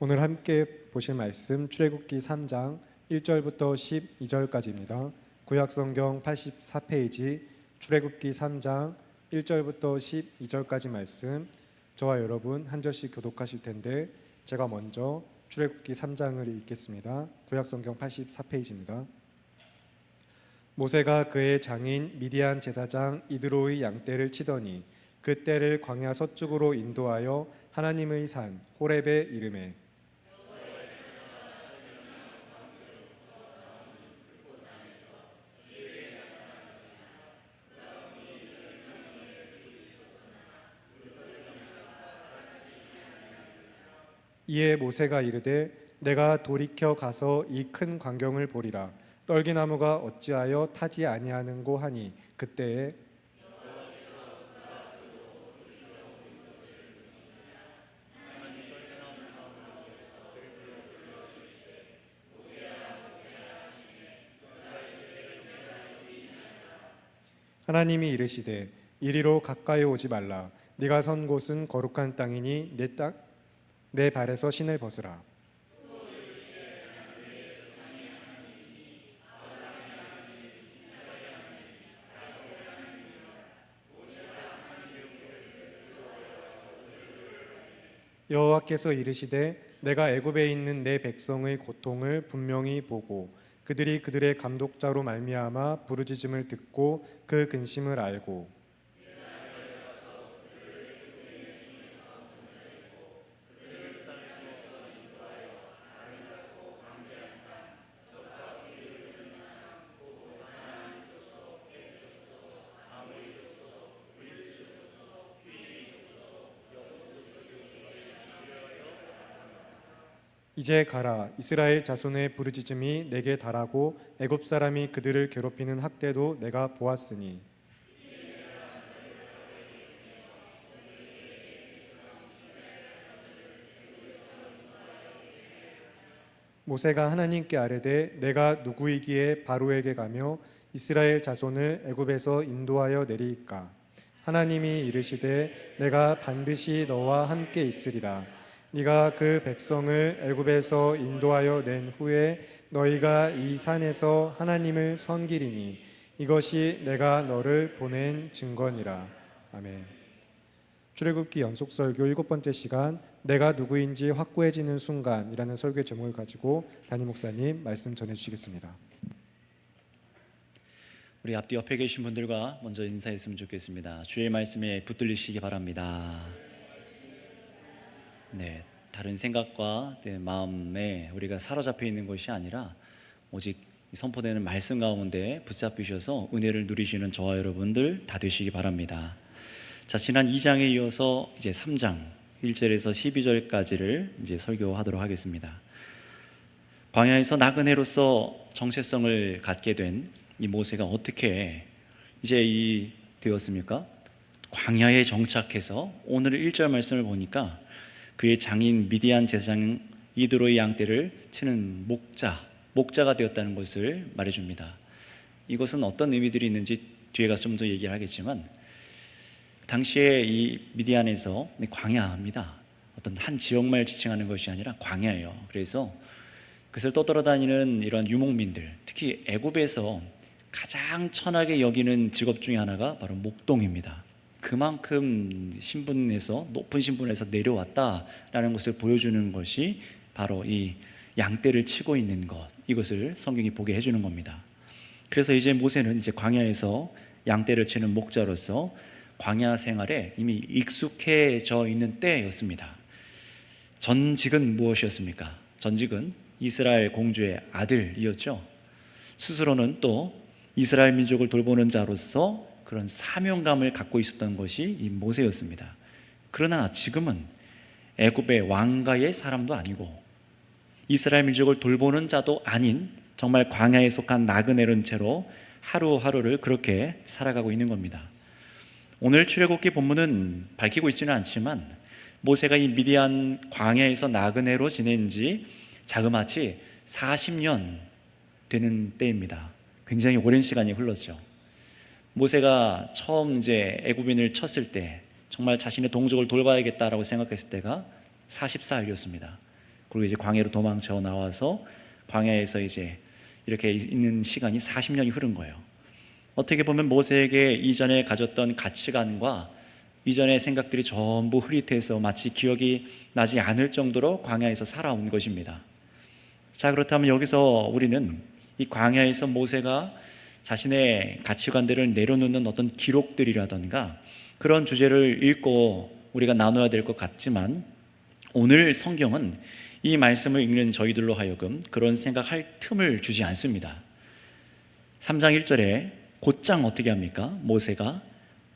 오늘 함께 보실 말씀 출애굽기 3장 1절부터 12절까지입니다. 구약성경 84페이지 출애굽기 3장 1절부터 12절까지 말씀, 저와 여러분 한 절씩 교독하실 텐데 제가 먼저 출애굽기 3장을 읽겠습니다. 구약성경 84페이지입니다. 모세가 그의 장인 미디안 제사장 이드로의 양떼를 치더니 그 떼를 광야 서쪽으로 인도하여 하나님의 산 호렙에 이르매 이에 모세가 이르되 내가 돌이켜 가서 이 큰 광경을 보리라. 떨기나무가 어찌하여 타지 아니하는고 하니 그때에 하나님이 이르시되 이리로 가까이 오지 말라. 네가 선 곳은 거룩한 땅이니 내 발에서 신을 벗으라. 여호와께서 이르시되 내가 애굽에 있는 내 백성의 고통을 분명히 보고 그들이 그들의 감독자로 말미암아 부르짖음을 듣고 그 근심을 알고 이제 가라. 이스라엘 자손의 부르짖음이 내게 달하고 애굽 사람이 그들을 괴롭히는 학대도 내가 보았으니 모세가 하나님께 아뢰되 내가 누구이기에 바로에게 가며 이스라엘 자손을 애굽에서 인도하여 내리이까. 하나님이 이르시되 내가 반드시 너와 함께 있으리라. 네가 그 백성을 애굽에서 인도하여 낸 후에 너희가 이 산에서 하나님을 섬기리니 이것이 내가 너를 보낸 증거니라. 아멘. 출애굽기 연속 설교 7번째 시간, 내가 누구인지 확고해지는 순간이라는 설교의 제목을 가지고 담임 목사님 말씀 전해주시겠습니다. 우리 앞뒤 옆에 계신 분들과 먼저 인사했으면 좋겠습니다. 주의 말씀에 붙들리시기 바랍니다. 네, 다른 생각과 마음에 우리가 사로잡혀 있는 것이 아니라 오직 선포되는 말씀 가운데 붙잡히셔서 은혜를 누리시는 저와 여러분들 다 되시기 바랍니다. 자, 지난 2장에 이어서 이제 3장 1절에서 12절까지를 이제 설교하도록 하겠습니다. 광야에서 나그네로서 정체성을 갖게 된 이 모세가 어떻게 이제 되었습니까? 광야에 정착해서 오늘 1절 말씀을 보니까 그의 장인 미디안 제사장 이드로의 양떼를 치는 목자가 되었다는 것을 말해줍니다. 이것은 어떤 의미들이 있는지 뒤에 가서 좀 더 얘기를 하겠지만, 당시에 이 미디안에서 광야입니다. 어떤 한 지역만을 지칭하는 것이 아니라 광야예요. 그래서 그것을 떠돌아다니는 이런 유목민들, 특히 애굽에서 가장 천하게 여기는 직업 중에 하나가 바로 목동입니다. 그만큼 높은 신분에서 내려왔다라는 것을 보여주는 것이 바로 이 양떼를 치고 있는 것, 이것을 성경이 보게 해주는 겁니다. 그래서 이제 모세는 이제 광야에서 양떼를 치는 목자로서 광야 생활에 이미 익숙해져 있는 때였습니다. 전직은 무엇이었습니까? 전직은 이스라엘 공주의 아들이었죠. 스스로는 또 이스라엘 민족을 돌보는 자로서 그런 사명감을 갖고 있었던 것이 이 모세였습니다. 그러나 지금은 애굽의 왕가의 사람도 아니고 이스라엘 민족을 돌보는 자도 아닌 정말 광야에 속한 나그네른 채로 하루하루를 그렇게 살아가고 있는 겁니다. 오늘 출애굽기 본문은 밝히고 있지는 않지만 모세가 이 미디안 광야에서 나그네로 지낸 지 자그마치 40년 되는 때입니다. 굉장히 오랜 시간이 흘렀죠. 모세가 처음 이제 애굽인을 쳤을 때 정말 자신의 동족을 돌봐야겠다라고 생각했을 때가 44일이었습니다. 그리고 이제 광야로 도망쳐 나와서 광야에서 이제 이렇게 있는 시간이 40년이 흐른 거예요. 어떻게 보면 모세에게 이전에 가졌던 가치관과 이전의 생각들이 전부 흐릿해서 마치 기억이 나지 않을 정도로 광야에서 살아온 것입니다. 자, 그렇다면 여기서 우리는 이 광야에서 모세가 자신의 가치관들을 내려놓는 어떤 기록들이라던가 그런 주제를 읽고 우리가 나눠야 될 것 같지만, 오늘 성경은 이 말씀을 읽는 저희들로 하여금 그런 생각할 틈을 주지 않습니다. 3장 1절에 곧장 어떻게 합니까? 모세가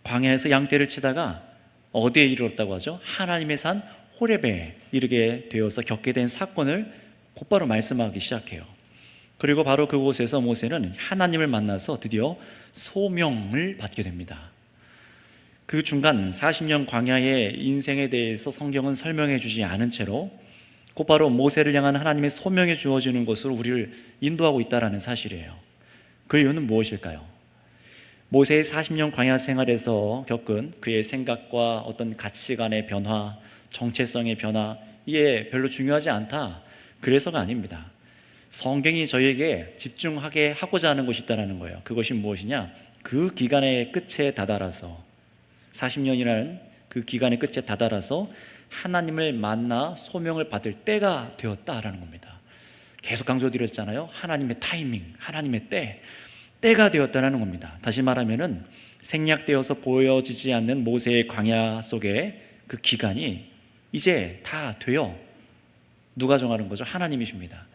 광야에서 양떼를 치다가 어디에 이르렀다고 하죠? 하나님의 산 호렙에 이르게 되어서 겪게 된 사건을 곧바로 말씀하기 시작해요. 그리고 바로 그곳에서 모세는 하나님을 만나서 드디어 소명을 받게 됩니다. 그 중간 40년 광야의 인생에 대해서 성경은 설명해 주지 않은 채로 곧바로 모세를 향한 하나님의 소명이 주어지는 것으로 우리를 인도하고 있다는 사실이에요. 그 이유는 무엇일까요? 모세의 40년 광야 생활에서 겪은 그의 생각과 어떤 가치관의 변화, 정체성의 변화, 이게 별로 중요하지 않다, 그래서가 아닙니다. 성경이 저희에게 집중하게 하고자 하는 것이 있다는 거예요. 그것이 무엇이냐? 그 기간의 끝에 다다라서, 40년이라는 그 기간의 끝에 다다라서 하나님을 만나 소명을 받을 때가 되었다라는 겁니다. 계속 강조드렸잖아요. 하나님의 타이밍, 하나님의 때가 되었다는 겁니다. 다시 말하면은 생략되어서 보여지지 않는 모세의 광야 속에 그 기간이 이제 다 되어, 누가 정하는 거죠? 하나님이십니다.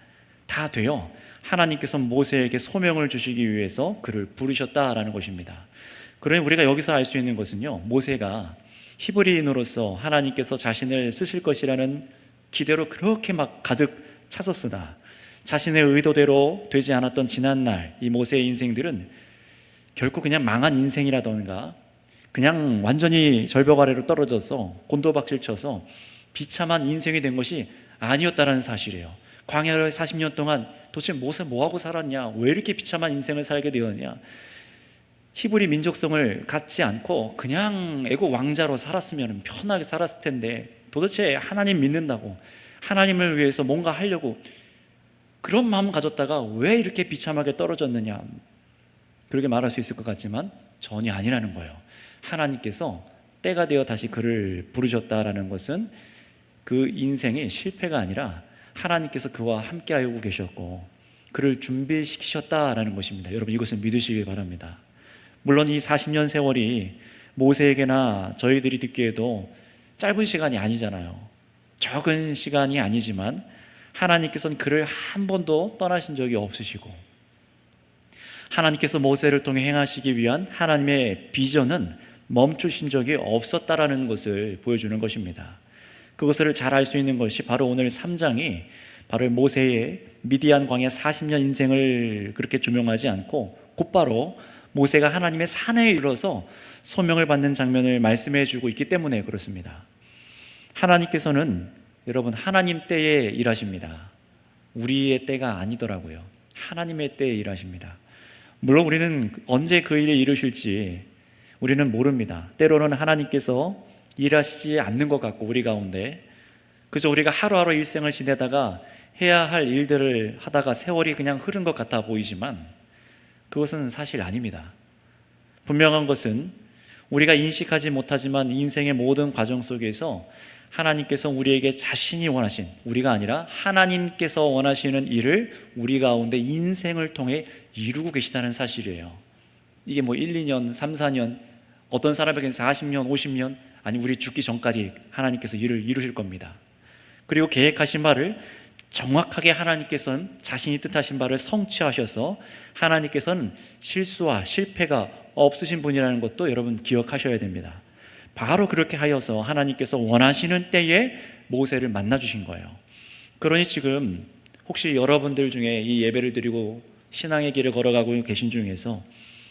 다 되어 하나님께서 모세에게 소명을 주시기 위해서 그를 부르셨다라는 것입니다. 그러니 우리가 여기서 알 수 있는 것은요, 모세가 히브리인으로서 하나님께서 자신을 쓰실 것이라는 기대로 그렇게 막 가득 찼었으나 자신의 의도대로 되지 않았던 지난날 이 모세의 인생들은 결코 그냥 망한 인생이라던가 그냥 완전히 절벽 아래로 떨어져서 곤도박질 쳐서 비참한 인생이 된 것이 아니었다는 사실이에요. 광야를 40년 동안 도대체 모세 뭐하고 살았냐? 왜 이렇게 비참한 인생을 살게 되었냐? 히브리 민족성을 갖지 않고 그냥 애국 왕자로 살았으면 편하게 살았을 텐데, 도대체 하나님 믿는다고, 하나님을 위해서 뭔가 하려고 그런 마음 가졌다가 왜 이렇게 비참하게 떨어졌느냐, 그렇게 말할 수 있을 것 같지만 전혀 아니라는 거예요. 하나님께서 때가 되어 다시 그를 부르셨다라는 것은 그 인생의 실패가 아니라 하나님께서 그와 함께하고 계셨고 그를 준비시키셨다라는 것입니다. 여러분, 이것을 믿으시기 바랍니다. 물론 이 40년 세월이 모세에게나 저희들이 듣기에도 짧은 시간이 아니잖아요. 적은 시간이 아니지만 하나님께서는 그를 한 번도 떠나신 적이 없으시고, 하나님께서 모세를 통해 행하시기 위한 하나님의 비전은 멈추신 적이 없었다라는 것을 보여주는 것입니다. 그것을 잘 알 수 있는 것이 바로 오늘 3장이 바로 모세의 미디안 광야 40년 인생을 그렇게 조명하지 않고 곧바로 모세가 하나님의 산에 이르러서 소명을 받는 장면을 말씀해 주고 있기 때문에 그렇습니다. 하나님께서는 여러분 하나님 때에 일하십니다. 우리의 때가 아니더라고요. 하나님의 때에 일하십니다. 물론 우리는 언제 그 일을 이루실지 우리는 모릅니다. 때로는 하나님께서 일하시지 않는 것 같고 우리 가운데 그저 우리가 하루하루 일생을 지내다가 해야 할 일들을 하다가 세월이 그냥 흐른 것 같아 보이지만 그것은 사실 아닙니다. 분명한 것은 우리가 인식하지 못하지만 인생의 모든 과정 속에서 하나님께서 우리에게 자신이 원하신, 우리가 아니라 하나님께서 원하시는 일을 우리 가운데 인생을 통해 이루고 계시다는 사실이에요. 이게 뭐 1, 2년, 3, 4년, 어떤 사람에게는 40년, 50년, 아니 우리 죽기 전까지 하나님께서 일을 이루실 겁니다. 그리고 계획하신 바를 정확하게 하나님께서는 자신이 뜻하신 바를 성취하셔서 하나님께서는 실수와 실패가 없으신 분이라는 것도 여러분 기억하셔야 됩니다. 바로 그렇게 하여서 하나님께서 원하시는 때에 모세를 만나주신 거예요. 그러니 지금 혹시 여러분들 중에 이 예배를 드리고 신앙의 길을 걸어가고 계신 중에서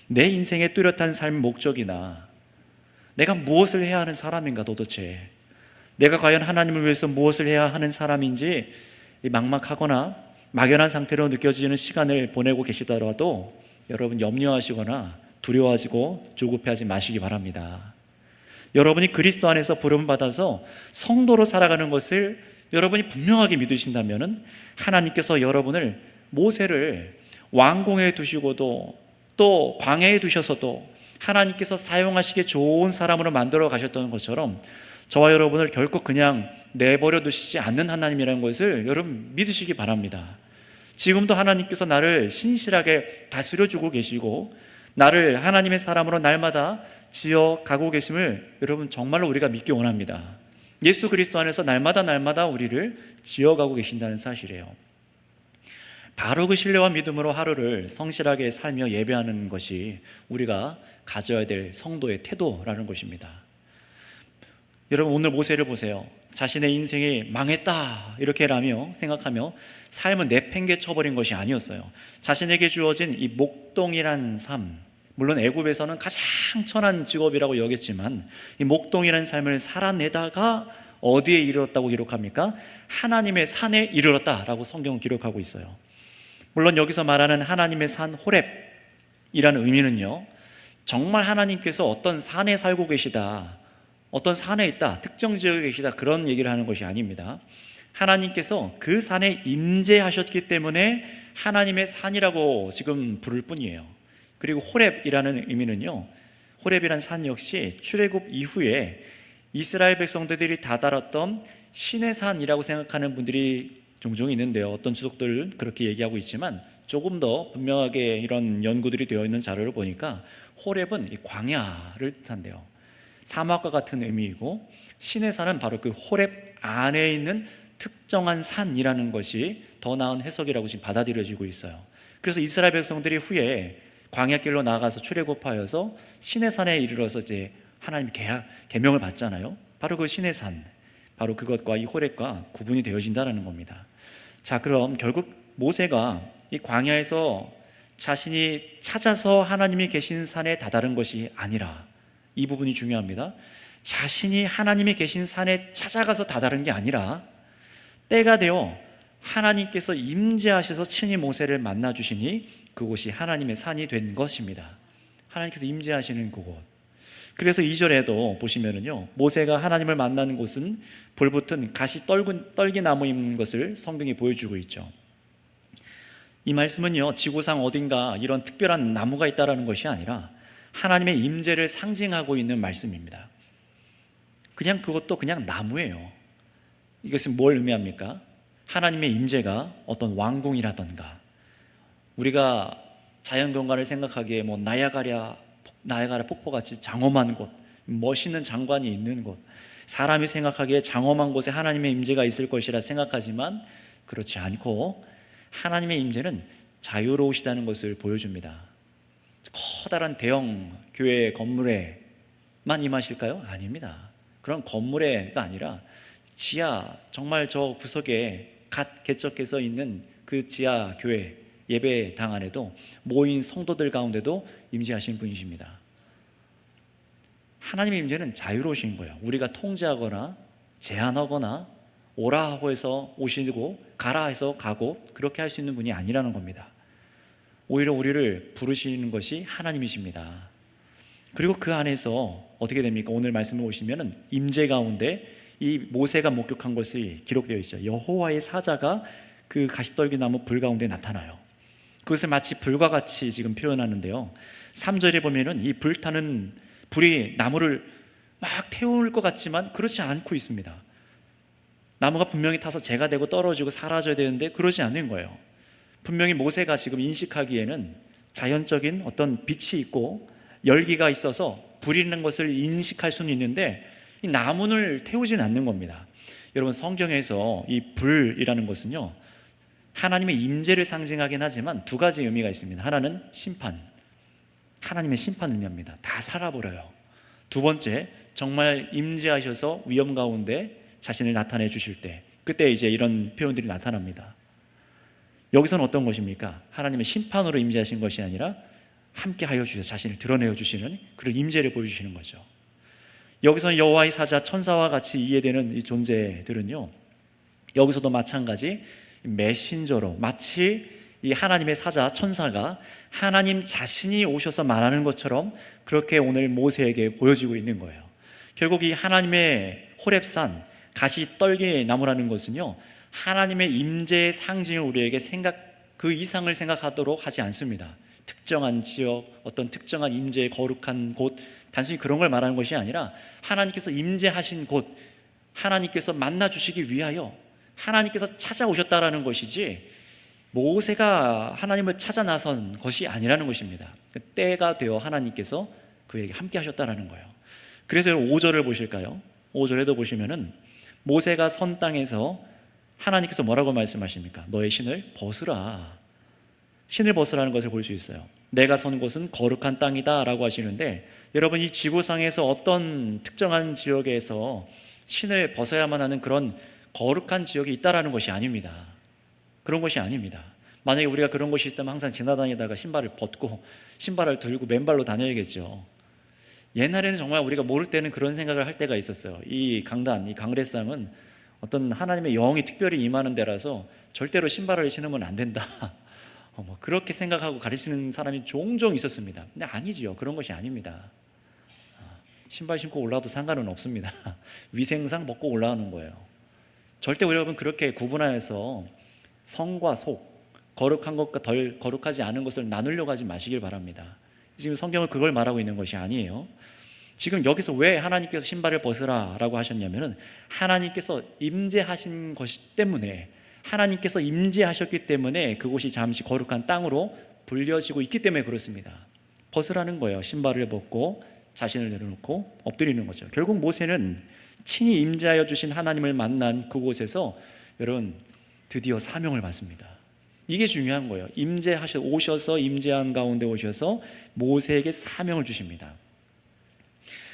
내 인생의 뚜렷한 삶 목적이나 내가 무엇을 해야 하는 사람인가, 도대체 내가 과연 하나님을 위해서 무엇을 해야 하는 사람인지 막막하거나 막연한 상태로 느껴지는 시간을 보내고 계시더라도 여러분 염려하시거나 두려워하시고 조급해하지 마시기 바랍니다. 여러분이 그리스도 안에서 부름받아서 성도로 살아가는 것을 여러분이 분명하게 믿으신다면은 하나님께서 여러분을 모세를 왕궁에 두시고도 또 광야에 두셔서도 하나님께서 사용하시기에 좋은 사람으로 만들어 가셨던 것처럼 저와 여러분을 결코 그냥 내버려 두시지 않는 하나님이라는 것을 여러분 믿으시기 바랍니다. 지금도 하나님께서 나를 신실하게 다스려 주고 계시고 나를 하나님의 사람으로 날마다 지어 가고 계심을 여러분 정말로 우리가 믿기 원합니다. 예수 그리스도 안에서 날마다 우리를 지어가고 계신다는 사실이에요. 바로 그 신뢰와 믿음으로 하루를 성실하게 살며 예배하는 것이 우리가 가져야 될 성도의 태도라는 것입니다. 여러분 오늘 모세를 보세요. 자신의 인생이 망했다 이렇게라며 생각하며 삶을 내팽개쳐버린 것이 아니었어요. 자신에게 주어진 이 목동이란 삶, 물론 애굽에서는 가장 천한 직업이라고 여겼지만 이 목동이라는 삶을 살아내다가 어디에 이르렀다고 기록합니까? 하나님의 산에 이르렀다라고 성경은 기록하고 있어요. 물론 여기서 말하는 하나님의 산 호렙이라는 의미는요, 정말 하나님께서 어떤 산에 살고 계시다, 어떤 산에 있다, 특정 지역에 계시다, 그런 얘기를 하는 것이 아닙니다. 하나님께서 그 산에 임재하셨기 때문에 하나님의 산이라고 지금 부를 뿐이에요. 그리고 호렙이라는 의미는요, 호렙이라는 산 역시 출애굽 이후에 이스라엘 백성들이 다다랐던 신의 산이라고 생각하는 분들이 종종 있는데요. 어떤 주석들은 그렇게 얘기하고 있지만 조금 더 분명하게 이런 연구들이 되어 있는 자료를 보니까 호렙은 이 광야를 뜻한대요. 사막과 같은 의미이고 신의 산은 바로 그 호렙 안에 있는 특정한 산이라는 것이 더 나은 해석이라고 지금 받아들여지고 있어요. 그래서 이스라엘 백성들이 후에 광야길로 나가서 출애굽하여서 신의 산에 이르러서 이제 하나님의 계명을 받잖아요. 바로 그 신의 산, 바로 그것과 이 호렙과 구분이 되어진다는 겁니다. 자, 그럼 결국 모세가 이 광야에서 자신이 찾아서 하나님이 계신 산에 다다른 것이 아니라, 이 부분이 중요합니다. 자신이 하나님이 계신 산에 찾아가서 다다른 게 아니라 때가 되어 하나님께서 임재하셔서 친히 모세를 만나 주시니 그곳이 하나님의 산이 된 것입니다. 하나님께서 임재하시는 그곳. 그래서 2절에도 보시면은요, 모세가 하나님을 만나는 곳은 불붙은 가시 떨기나무인 것을 성경이 보여주고 있죠. 이 말씀은요, 지구상 어딘가 이런 특별한 나무가 있다라는 것이 아니라 하나님의 임재를 상징하고 있는 말씀입니다. 그냥 그것도 그냥 나무예요. 이것은 뭘 의미합니까? 하나님의 임재가 어떤 왕궁이라던가, 우리가 자연경관을 생각하기에 뭐 나야가라 폭포같이 장엄한 곳, 멋있는 장관이 있는 곳, 사람이 생각하기에 장엄한 곳에 하나님의 임재가 있을 것이라 생각하지만 그렇지 않고 하나님의 임재는 자유로우시다는 것을 보여줍니다. 커다란 대형 교회 건물에만 임하실까요? 아닙니다. 그런 건물에가 아니라 지하, 정말 저 구석에 갓 개척해서 있는 그 지하 교회 예배당 안에도 모인 성도들 가운데도 임재하신 분이십니다. 하나님의 임재는 자유로우신 거예요. 우리가 통제하거나 제한하거나 오라 하고 해서 오시고 가라 해서 가고 그렇게 할 수 있는 분이 아니라는 겁니다. 오히려 우리를 부르시는 것이 하나님이십니다. 그리고 그 안에서 어떻게 됩니까? 오늘 말씀을 보시면 임재 가운데 이 모세가 목격한 것이 기록되어 있죠. 여호와의 사자가 그 가시떨기나무 불 가운데 나타나요. 그것을 마치 불과 같이 지금 표현하는데요, 3절에 보면은 이 불타는 불이 나무를 막 태울 것 같지만 그렇지 않고 있습니다. 나무가 분명히 타서 재가 되고 떨어지고 사라져야 되는데 그러지 않는 거예요. 분명히 모세가 지금 인식하기에는 자연적인 어떤 빛이 있고 열기가 있어서 불이 있는 것을 인식할 수는 있는데 이 나무를 태우지는 않는 겁니다. 여러분, 성경에서 이 불이라는 것은요, 하나님의 임재를 상징하긴 하지만 두 가지 의미가 있습니다. 하나는 심판, 하나님의 심판 의미합니다. 다 살아버려요. 두 번째, 정말 임재하셔서 위험 가운데 자신을 나타내 주실 때, 그때 이제 이런 표현들이 나타납니다. 여기서는 어떤 것입니까? 하나님의 심판으로 임재하신 것이 아니라 함께 하여 주셔서 자신을 드러내어 주시는 그런 임재를 보여주시는 거죠. 여기서는 여호와의 사자, 천사와 같이 이해되는 이 존재들은요, 여기서도 마찬가지 메신저로, 마치 이 하나님의 사자, 천사가 하나님 자신이 오셔서 말하는 것처럼 그렇게 오늘 모세에게 보여지고 있는 거예요. 결국 이 하나님의 호렙산, 가시 떨기 나무라는 것은요, 하나님의 임재의 상징을 우리에게 그 이상을 생각하도록 하지 않습니다. 특정한 지역, 어떤 특정한 임재의 거룩한 곳, 단순히 그런 걸 말하는 것이 아니라 하나님께서 임재하신 곳, 하나님께서 만나주시기 위하여 하나님께서 찾아오셨다라는 것이지, 모세가 하나님을 찾아 나선 것이 아니라는 것입니다. 때가 되어 하나님께서 그에게 함께 하셨다라는 거예요. 그래서 5절을 보실까요? 5절에도 보시면은 모세가 선 땅에서 하나님께서 뭐라고 말씀하십니까? 너의 신을 벗으라. 신을 벗으라는 것을 볼 수 있어요. 내가 선 곳은 거룩한 땅이다 라고 하시는데, 여러분, 이 지구상에서 어떤 특정한 지역에서 신을 벗어야만 하는 그런 거룩한 지역이 있다라는 것이 아닙니다. 그런 것이 아닙니다. 만약에 우리가 그런 것이 있다면 항상 지나다니다가 신발을 벗고 신발을 들고 맨발로 다녀야겠죠. 옛날에는 정말 우리가 모를 때는 그런 생각을 할 때가 있었어요. 이 강단, 이 강례상은 어떤 하나님의 영이 특별히 임하는 데라서 절대로 신발을 신으면 안 된다, 그렇게 생각하고 가르치는 사람이 종종 있었습니다. 근데 아니지요. 그런 것이 아닙니다. 신발 신고 올라와도 상관은 없습니다. 위생상 벗고 올라오는 거예요. 절대 우리 여러분 그렇게 구분하여서 성과 속, 거룩한 것과 덜 거룩하지 않은 것을 나누려고 하지 마시길 바랍니다. 지금 성경은 그걸 말하고 있는 것이 아니에요. 지금 여기서 왜 하나님께서 신발을 벗으라 라고 하셨냐면은, 하나님께서 임재하신 것이 때문에, 하나님께서 임재하셨기 때문에 그곳이 잠시 거룩한 땅으로 불려지고 있기 때문에 그렇습니다. 벗으라는 거예요. 신발을 벗고 자신을 내려놓고 엎드리는 거죠. 결국 모세는 친히 임재하여 주신 하나님을 만난 그곳에서 여러분 드디어 사명을 받습니다. 이게 중요한 거예요. 오셔서 임재한 가운데 오셔서 모세에게 사명을 주십니다.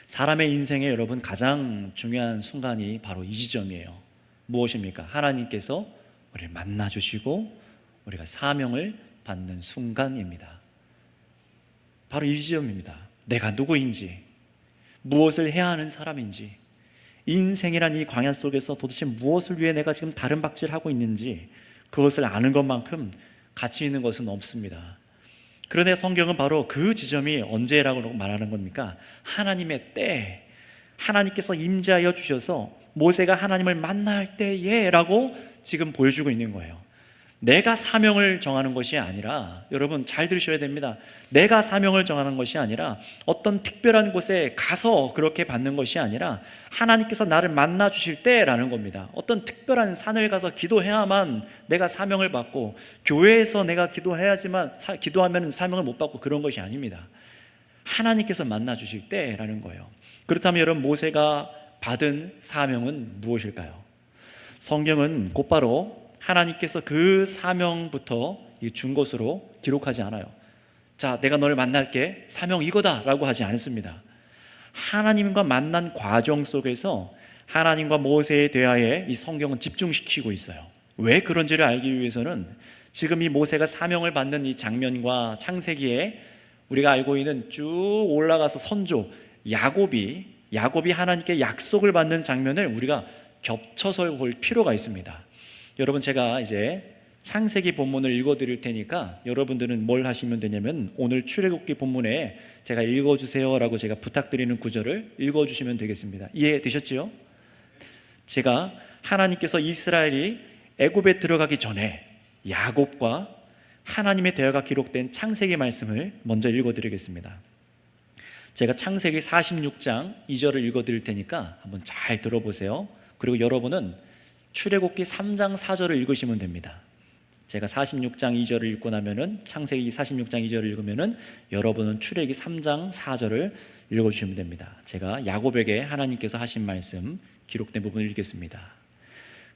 사람의 인생에 여러분 가장 중요한 순간이 바로 이 지점이에요. 무엇입니까? 하나님께서 우리를 만나 주시고 우리가 사명을 받는 순간입니다. 바로 이 지점입니다. 내가 누구인지, 무엇을 해야 하는 사람인지, 인생이란 이 광야 속에서 도대체 무엇을 위해 내가 지금 다른 박질하고 있는지, 그것을 아는 것만큼 가치 있는 것은 없습니다. 그런데 성경은 바로 그 지점이 언제라고 말하는 겁니까? 하나님의 때, 하나님께서 임재하여 주셔서 모세가 하나님을 만날 때에 라고 지금 보여주고 있는 거예요. 내가 사명을 정하는 것이 아니라, 여러분 잘 들으셔야 됩니다. 내가 사명을 정하는 것이 아니라 어떤 특별한 곳에 가서 그렇게 받는 것이 아니라 하나님께서 나를 만나 주실 때라는 겁니다. 어떤 특별한 산을 가서 기도해야만 내가 사명을 받고, 교회에서 내가 기도하면 사명을 못 받고, 그런 것이 아닙니다. 하나님께서 만나 주실 때라는 거예요. 그렇다면 여러분, 모세가 받은 사명은 무엇일까요? 성경은 곧바로 하나님께서 그 사명부터 준 것으로 기록하지 않아요. 자, 내가 너를 만날게, 사명 이거다 라고 하지 않습니다. 하나님과 만난 과정 속에서 하나님과 모세에 대하여 이 성경은 집중시키고 있어요. 왜 그런지를 알기 위해서는 지금 이 모세가 사명을 받는 이 장면과 창세기에 우리가 알고 있는 쭉 올라가서 선조 야곱이 하나님께 약속을 받는 장면을 우리가 겹쳐서 볼 필요가 있습니다. 여러분, 제가 이제 창세기 본문을 읽어드릴 테니까 여러분들은 뭘 하시면 되냐면, 오늘 출애굽기 본문에 제가 읽어주세요 라고 제가 부탁드리는 구절을 읽어주시면 되겠습니다. 이해되셨지요? 제가 하나님께서 이스라엘이 애굽에 들어가기 전에 야곱과 하나님의 대화가 기록된 창세기 말씀을 먼저 읽어드리겠습니다. 제가 창세기 46장 2절을 읽어드릴 테니까 한번 잘 들어보세요. 그리고 여러분은 출애굽기 3장 4절을 읽으시면 됩니다. 제가 46장 2절을 읽고 나면은, 창세기 46장 2절을 읽으면은 여러분은 출애굽기 3장 4절을 읽어주시면 됩니다. 제가 야곱에게 하나님께서 하신 말씀 기록된 부분을 읽겠습니다.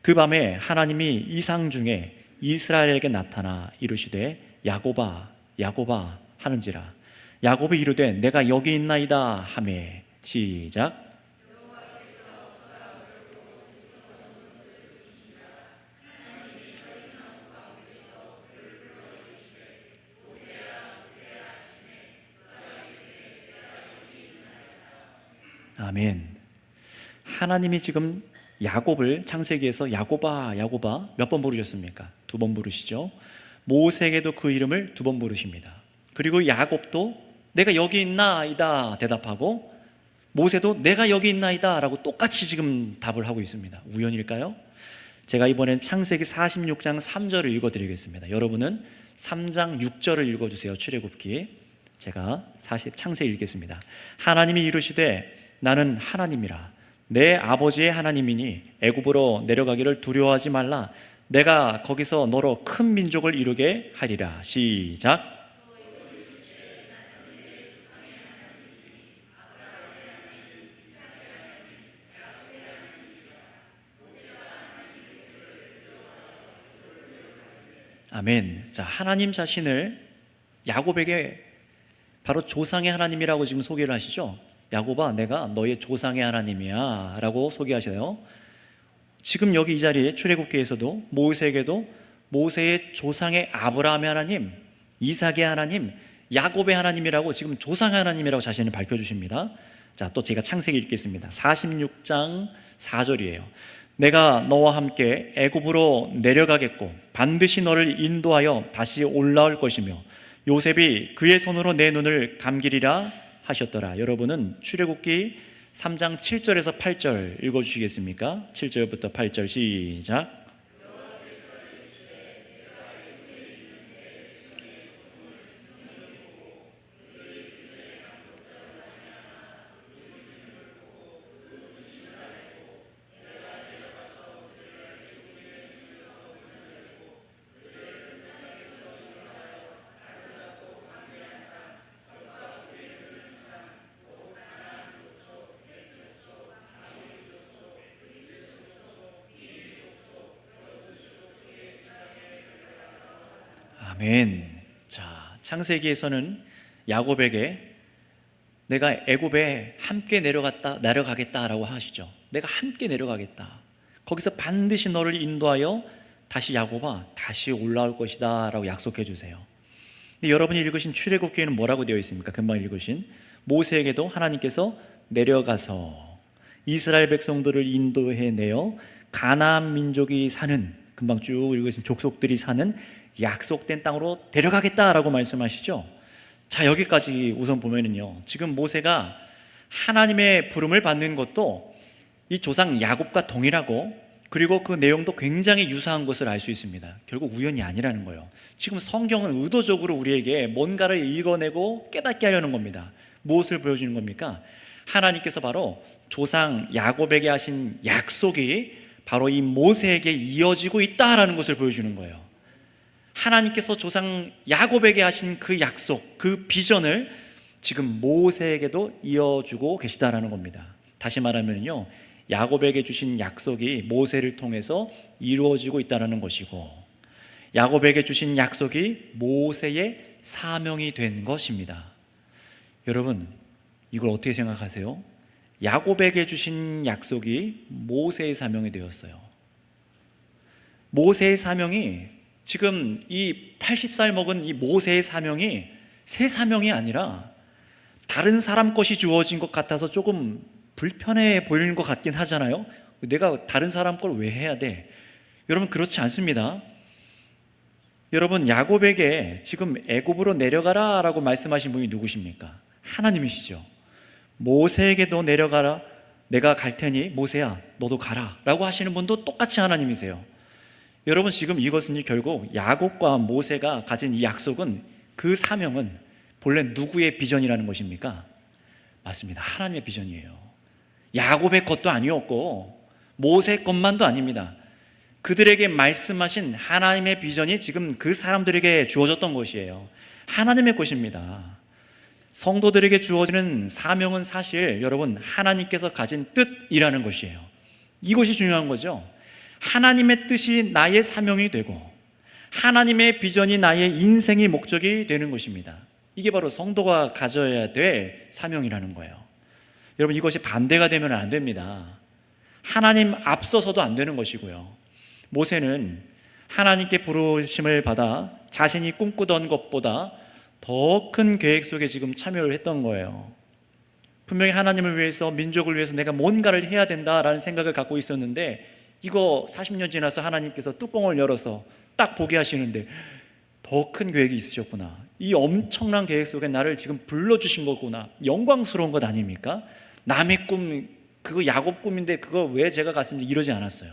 그 밤에 하나님이 이상 중에 이스라엘에게 나타나 이르시되 야곱아 야곱아 하는지라. 야곱이 이르되 내가 여기 있나이다 하매. 시작. 아멘. 하나님이 지금 야곱을 창세기에서 야곱아 야곱아 몇 번 부르셨습니까? 2번 부르시죠. 모세에게도 그 이름을 2번 부르십니다. 그리고 야곱도 내가 여기 있나이다 대답하고, 모세도 내가 여기 있나이다 라고 똑같이 지금 답을 하고 있습니다. 우연일까요? 제가 이번엔 창세기 46장 3절을 읽어드리겠습니다. 여러분은 3장 6절을 읽어주세요. 출애굽기. 제가 창세기 읽겠습니다. 하나님이 이르시되 나는 하나님이라 내 아버지의 하나님이니 애굽으로 내려가기를 두려워하지 말라. 내가 거기서 너로 큰 민족을 이루게 하리라. 시작. 아멘. 자, 하나님 자신을 야곱에게 바로 조상의 하나님이라고 지금 소개를 하시죠. 야곱아, 내가 너의 조상의 하나님이야 라고 소개하셔요. 지금 여기 이 자리에 출애굽기에서도 모세에게도 모세의 조상의 아브라함의 하나님, 이삭의 하나님, 야곱의 하나님이라고 지금 조상의 하나님이라고 자신을 밝혀주십니다. 자, 또 제가 창세기 읽겠습니다. 46장 4절이에요. 내가 너와 함께 애굽으로 내려가겠고 반드시 너를 인도하여 다시 올라올 것이며 요셉이 그의 손으로 내 눈을 감기리라 하셨더라. 여러분은 출애굽기 3장 7절에서 8절 읽어주시겠습니까? 7절부터 8절 시작. 아멘. 자, 창세기에서는 야곱에게 내가 애굽에 함께 내려가겠다라고 하시죠. 내가 함께 내려가겠다. 거기서 반드시 너를 인도하여 다시 야곱아 다시 올라올 것이다 라고 약속해 주세요. 근데 여러분이 읽으신 출애굽기에는 뭐라고 되어 있습니까? 금방 읽으신 모세에게도 하나님께서 내려가서 이스라엘 백성들을 인도해 내어 가나안 민족이 사는, 금방 쭉 읽으신 족속들이 사는 약속된 땅으로 데려가겠다라고 말씀하시죠. 자, 여기까지 우선 보면은요, 지금 모세가 하나님의 부름을 받는 것도 이 조상 야곱과 동일하고, 그리고 그 내용도 굉장히 유사한 것을 알 수 있습니다. 결국 우연이 아니라는 거예요. 지금 성경은 의도적으로 우리에게 뭔가를 읽어내고 깨닫게 하려는 겁니다. 무엇을 보여주는 겁니까? 하나님께서 바로 조상 야곱에게 하신 약속이 바로 이 모세에게 이어지고 있다라는 것을 보여주는 거예요. 하나님께서 조상 야곱에게 하신 그 약속, 그 비전을 지금 모세에게도 이어주고 계시다라는 겁니다. 다시 말하면요, 야곱에게 주신 약속이 모세를 통해서 이루어지고 있다는 것이고, 야곱에게 주신 약속이 모세의 사명이 된 것입니다. 여러분, 이걸 어떻게 생각하세요? 야곱에게 주신 약속이 모세의 사명이 되었어요. 모세의 사명이, 지금 이 80살 먹은 이 모세의 사명이 새 사명이 아니라 다른 사람 것이 주어진 것 같아서 조금 불편해 보이는 것 같긴 하잖아요. 내가 다른 사람 걸 왜 해야 돼? 여러분, 그렇지 않습니다. 여러분, 야곱에게 지금 애굽으로 내려가라 라고 말씀하신 분이 누구십니까? 하나님이시죠. 모세에게도 내려가라, 내가 갈 테니 모세야 너도 가라 라고 하시는 분도 똑같이 하나님이세요. 여러분, 지금 이것은 결국 야곱과 모세가 가진 이 약속은, 그 사명은 본래 누구의 비전이라는 것입니까? 맞습니다. 하나님의 비전이에요. 야곱의 것도 아니었고 모세의 것만도 아닙니다. 그들에게 말씀하신 하나님의 비전이 지금 그 사람들에게 주어졌던 것이에요. 하나님의 것입니다. 성도들에게 주어지는 사명은 사실 여러분, 하나님께서 가진 뜻이라는 것이에요. 이것이 중요한 거죠. 하나님의 뜻이 나의 사명이 되고 하나님의 비전이 나의 인생의 목적이 되는 것입니다. 이게 바로 성도가 가져야 될 사명이라는 거예요. 여러분, 이것이 반대가 되면 안 됩니다. 하나님 앞서서도 안 되는 것이고요. 모세는 하나님께 부르심을 받아 자신이 꿈꾸던 것보다 더 큰 계획 속에 지금 참여를 했던 거예요. 분명히 하나님을 위해서, 민족을 위해서 내가 뭔가를 해야 된다라는 생각을 갖고 있었는데, 이거 40년 지나서 하나님께서 뚜껑을 열어서 딱 보게 하시는데 더 큰 계획이 있으셨구나, 이 엄청난 계획 속에 나를 지금 불러주신 거구나, 영광스러운 것 아닙니까? 남의 꿈, 그거 야곱 꿈인데 그거 왜 제가 갔습니까? 이러지 않았어요.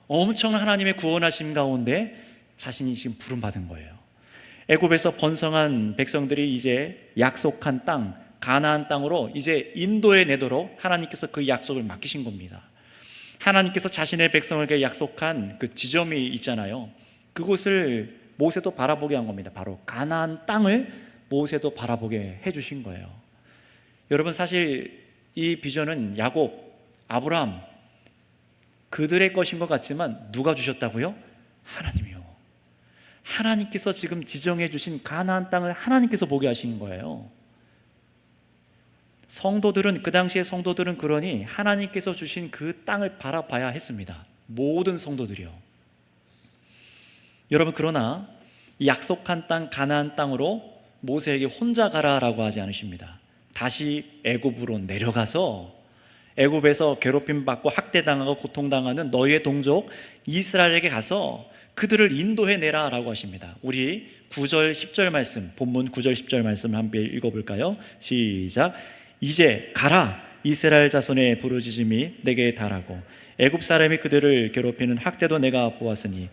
엄청난 하나님의 구원하심 가운데 자신이 지금 부름받은 거예요. 애굽에서 번성한 백성들이 이제 약속한 땅, 가나안 땅으로 이제 인도에 내도록 하나님께서 그 약속을 맡기신 겁니다. 하나님께서 자신의 백성에게 약속한 그 지점이 있잖아요. 그곳을 모세도 바라보게 한 겁니다. 바로 가나안 땅을 모세도 바라보게 해주신 거예요. 여러분, 사실 이 비전은 야곱, 아브라함 그들의 것인 것 같지만 누가 주셨다고요? 하나님이요. 하나님께서 지금 지정해 주신 가나안 땅을 하나님께서 보게 하신 거예요. 성도들은, 그 당시의 성도들은 그러니 하나님께서 주신 그 땅을 바라봐야 했습니다. 모든 성도들이요. 여러분, 그러나 이 약속한 땅 가나안 땅으로 모세에게 혼자 가라라고 하지 않으십니다. 다시 애굽으로 내려가서 애굽에서 괴롭힘 받고 학대당하고 고통당하는 너희의 동족 이스라엘에게 가서 그들을 인도해 내라라고 하십니다. 우리 9절 10절 말씀, 본문 9절 10절 말씀을 함께 읽어볼까요? 시작. 이제 가라, 이스라엘 자손의 부르짖음이 내게 달하고 애굽 사람이 그들을 괴롭히는 학대도 내가 보았으니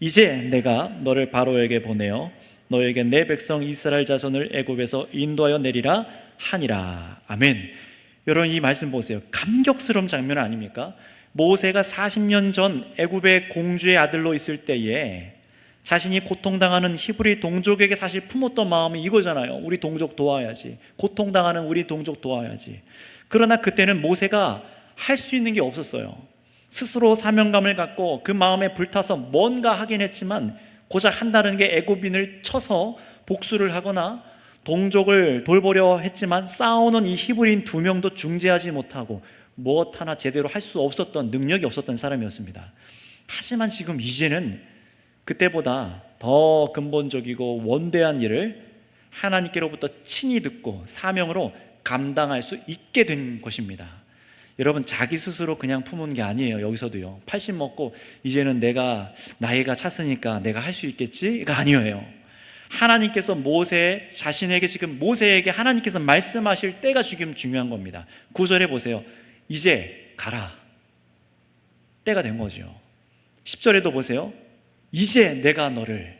이제 내가 너를 바로에게 보내어 너에게 내 백성 이스라엘 자손을 애굽에서 인도하여 내리라 하니라. 아멘. 여러분, 이 말씀 보세요. 감격스러운 장면 아닙니까? 모세가 40년 전 애굽의 공주의 아들로 있을 때에 자신이 고통당하는 히브리 동족에게 사실 품었던 마음이 이거잖아요. 우리 동족 도와야지. 고통당하는 우리 동족 도와야지. 그러나 그때는 모세가 할 수 있는 게 없었어요. 스스로 사명감을 갖고 그 마음에 불타서 뭔가 하긴 했지만 고작 한다는 게 애굽인을 쳐서 복수를 하거나 동족을 돌보려 했지만 싸우는 이 히브리인 2명도 중재하지 못하고 무엇 하나 제대로 할 수 없었던, 능력이 없었던 사람이었습니다. 하지만 지금 이제는 그때보다 더 근본적이고 원대한 일을 하나님께로부터 친히 듣고 사명으로 감당할 수 있게 된 것입니다. 여러분, 자기 스스로 그냥 품은 게 아니에요. 여기서도요, 80 먹고 이제는 내가 나이가 찼으니까 내가 할 수 있겠지가 아니에요. 하나님께서 모세 자신에게, 지금 모세에게 하나님께서 말씀하실 때가 지금 중요한 겁니다. 9절에 보세요. 이제 가라. 때가 된 거죠. 10절에도 보세요. 이제 내가 너를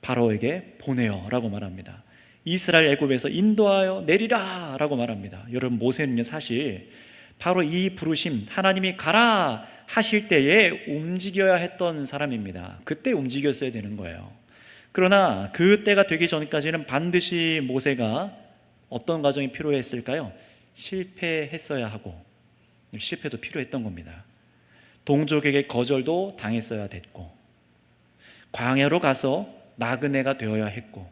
바로에게 보내어 라고 말합니다. 이스라엘 애굽에서 인도하여 내리라 라고 말합니다. 여러분, 모세는요, 사실 바로 이 부르심, 하나님이 가라 하실 때에 움직여야 했던 사람입니다. 그때 움직였어야 되는 거예요. 그러나 그 때가 되기 전까지는 반드시 모세가 어떤 과정이 필요했을까요? 실패했어야 하고 실패도 필요했던 겁니다. 동족에게 거절도 당했어야 됐고 광야로 가서 나그네가 되어야 했고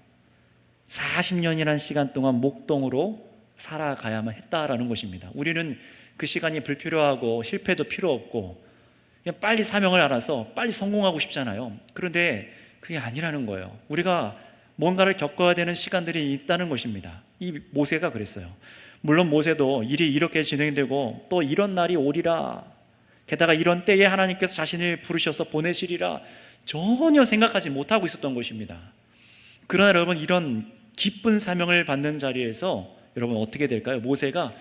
40년이라는 시간 동안 목동으로 살아가야만 했다라는 것입니다. 우리는 그 시간이 불필요하고 실패도 필요 없고 그냥 빨리 사명을 알아서 빨리 성공하고 싶잖아요. 그런데 그게 아니라는 거예요. 우리가 뭔가를 겪어야 되는 시간들이 있다는 것입니다. 이 모세가 그랬어요. 물론 모세도 일이 이렇게 진행되고 또 이런 날이 오리라, 게다가 이런 때에 하나님께서 자신을 부르셔서 보내시리라 전혀 생각하지 못하고 있었던 것입니다. 그러나 여러분, 이런 기쁜 사명을 받는 자리에서 여러분 어떻게 될까요? 모세가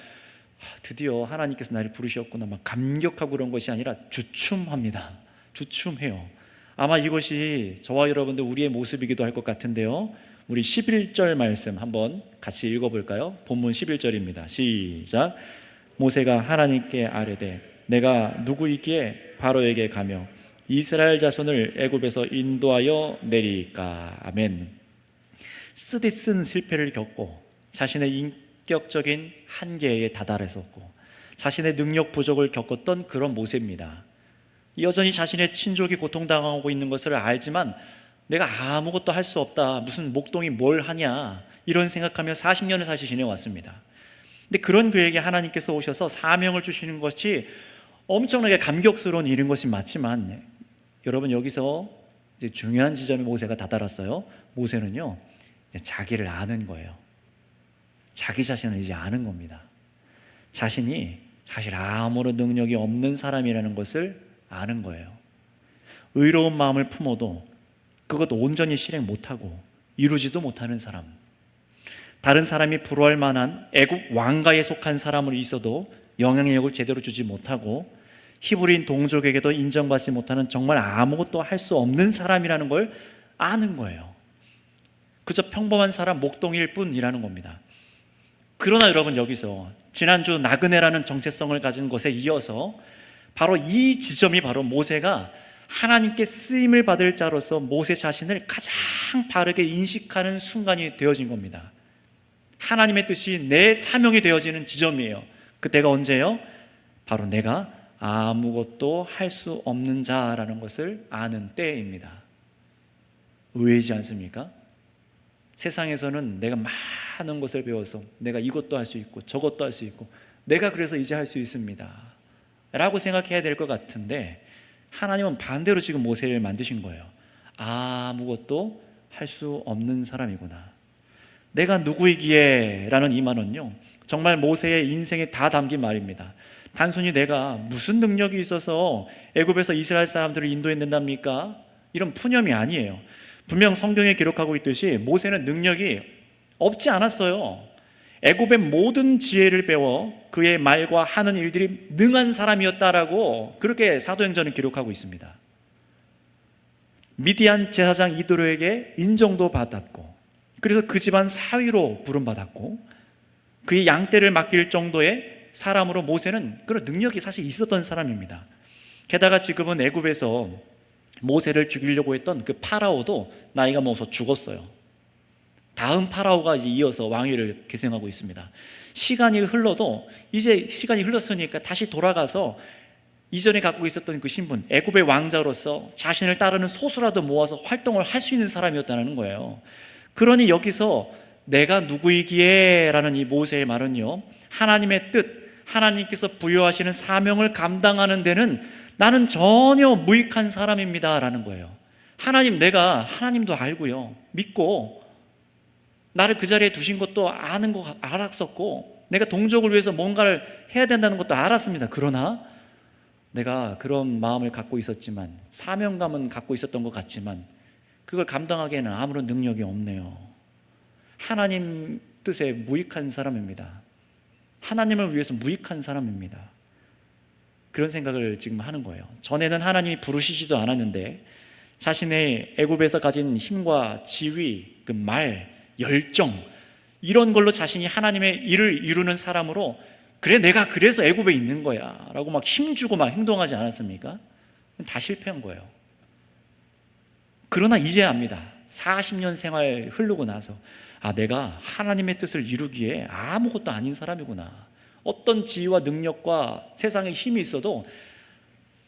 드디어 하나님께서 나를 부르셨구나 막 감격하고 그런 것이 아니라 주춤합니다. 주춤해요. 아마 이것이 저와 여러분들 우리의 모습이기도 할 것 같은데요, 우리 11절 말씀 한번 같이 읽어볼까요? 본문 11절입니다. 시작. 모세가 하나님께 아뢰되 내가 누구이기에 바로에게 가며 이스라엘 자손을 애굽에서 인도하여 내리까. 아멘. 쓰디쓴 실패를 겪고 자신의 인격적인 한계에 다다랐었고 자신의 능력 부족을 겪었던 그런 모세입니다. 여전히 자신의 친족이 고통당하고 있는 것을 알지만 내가 아무것도 할 수 없다, 무슨 목동이 뭘 하냐, 이런 생각하며 40년을 사실 지내왔습니다. 근데 그런 그에게 하나님께서 오셔서 사명을 주시는 것이 엄청나게 감격스러운 일인 것이 맞지만 여러분, 여기서 이제 중요한 지점에 모세가 다다랐어요. 모세는요, 이제 자기를 아는 거예요. 자기 자신을 이제 아는 겁니다. 자신이 사실 아무런 능력이 없는 사람이라는 것을 아는 거예요. 의로운 마음을 품어도 그것도 온전히 실행 못하고 이루지도 못하는 사람. 다른 사람이 부러워할 만한 애굽 왕가에 속한 사람으로 있어도 영향력을 제대로 주지 못하고 히브리인 동족에게도 인정받지 못하는 정말 아무것도 할 수 없는 사람이라는 걸 아는 거예요. 그저 평범한 사람 목동일 뿐이라는 겁니다. 그러나 여러분, 여기서 지난주 나그네라는 정체성을 가진 것에 이어서 바로 이 지점이 바로 모세가 하나님께 쓰임을 받을 자로서 모세 자신을 가장 바르게 인식하는 순간이 되어진 겁니다. 하나님의 뜻이 내 사명이 되어지는 지점이에요. 그때가 언제예요? 바로 내가 아무것도 할 수 없는 자라는 것을 아는 때입니다. 의외이지 않습니까? 세상에서는 내가 많은 것을 배워서 내가 이것도 할 수 있고 저것도 할 수 있고 내가 그래서 이제 할 수 있습니다 라고 생각해야 될 것 같은데, 하나님은 반대로 지금 모세를 만드신 거예요. 아무것도 할 수 없는 사람이구나. 내가 누구이기에 라는 이 말은요, 정말 모세의 인생에 다 담긴 말입니다. 단순히 내가 무슨 능력이 있어서 애굽에서 이스라엘 사람들을 인도해낸답니까? 이런 푸념이 아니에요. 분명 성경에 기록하고 있듯이 모세는 능력이 없지 않았어요. 애굽의 모든 지혜를 배워 그의 말과 하는 일들이 능한 사람이었다라고 그렇게 사도행전을 기록하고 있습니다. 미디안 제사장 이도로에게 인정도 받았고, 그래서 그 집안 사위로 부름받았고, 그의 양떼를 맡길 정도의 사람으로 모세는 그런 능력이 사실 있었던 사람입니다. 게다가 지금은 애굽에서 모세를 죽이려고 했던 그 파라오도 나이가 먹어서 죽었어요. 다음 파라오가 이제 이어서 왕위를 계승하고 있습니다. 시간이 흘러도 이제 시간이 흘렀으니까 다시 돌아가서 이전에 갖고 있었던 그 신분, 애굽의 왕자로서 자신을 따르는 소수라도 모아서 활동을 할 수 있는 사람이었다는 거예요. 그러니 여기서 내가 누구이기에 라는 이 모세의 말은요, 하나님의 뜻, 하나님께서 부여하시는 사명을 감당하는 데는 나는 전혀 무익한 사람입니다 라는 거예요. 하나님, 내가 하나님도 알고요, 믿고 나를 그 자리에 두신 것도 아는 거 알았었고, 내가 동족을 위해서 뭔가를 해야 된다는 것도 알았습니다. 그러나 내가 그런 마음을 갖고 있었지만, 사명감은 갖고 있었던 것 같지만 그걸 감당하기에는 아무런 능력이 없네요. 하나님 뜻에 무익한 사람입니다. 하나님을 위해서 무익한 사람입니다. 그런 생각을 지금 하는 거예요. 전에는 하나님이 부르시지도 않았는데 자신의 애굽에서 가진 힘과 지위, 그 말, 열정, 이런 걸로 자신이 하나님의 일을 이루는 사람으로, 그래 내가 그래서 애굽에 있는 거야 라고 막 힘주고 막 행동하지 않았습니까? 다 실패한 거예요. 그러나 이제 압니다. 40년 생활 흐르고 나서 내가 하나님의 뜻을 이루기에 아무것도 아닌 사람이구나. 어떤 지위와 능력과 세상에 힘이 있어도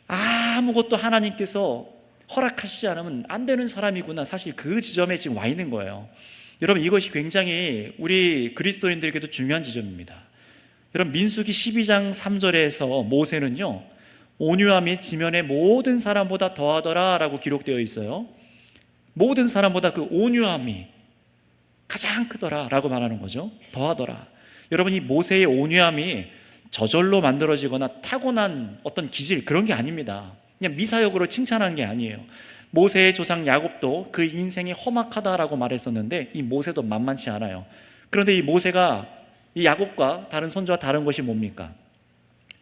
아무것도 하나님께서 허락하시지 않으면 안 되는 사람이구나. 사실 그 지점에 지금 와 있는 거예요. 여러분, 이것이 굉장히 우리 그리스도인들에게도 중요한 지점입니다. 여러분, 민수기 12장 3절에서 모세는요, 온유함이 지면의 모든 사람보다 더하더라 라고 기록되어 있어요. 모든 사람보다 그 온유함이 가장 크더라 라고 말하는 거죠. 더하더라. 여러분, 이 모세의 온유함이 저절로 만들어지거나 타고난 어떤 기질, 그런 게 아닙니다. 그냥 미사역으로 칭찬한 게 아니에요. 모세의 조상 야곱도 그 인생이 험악하다라고 말했었는데 이 모세도 만만치 않아요. 그런데 이 모세가 이 야곱과 다른 선조와 다른 것이 뭡니까?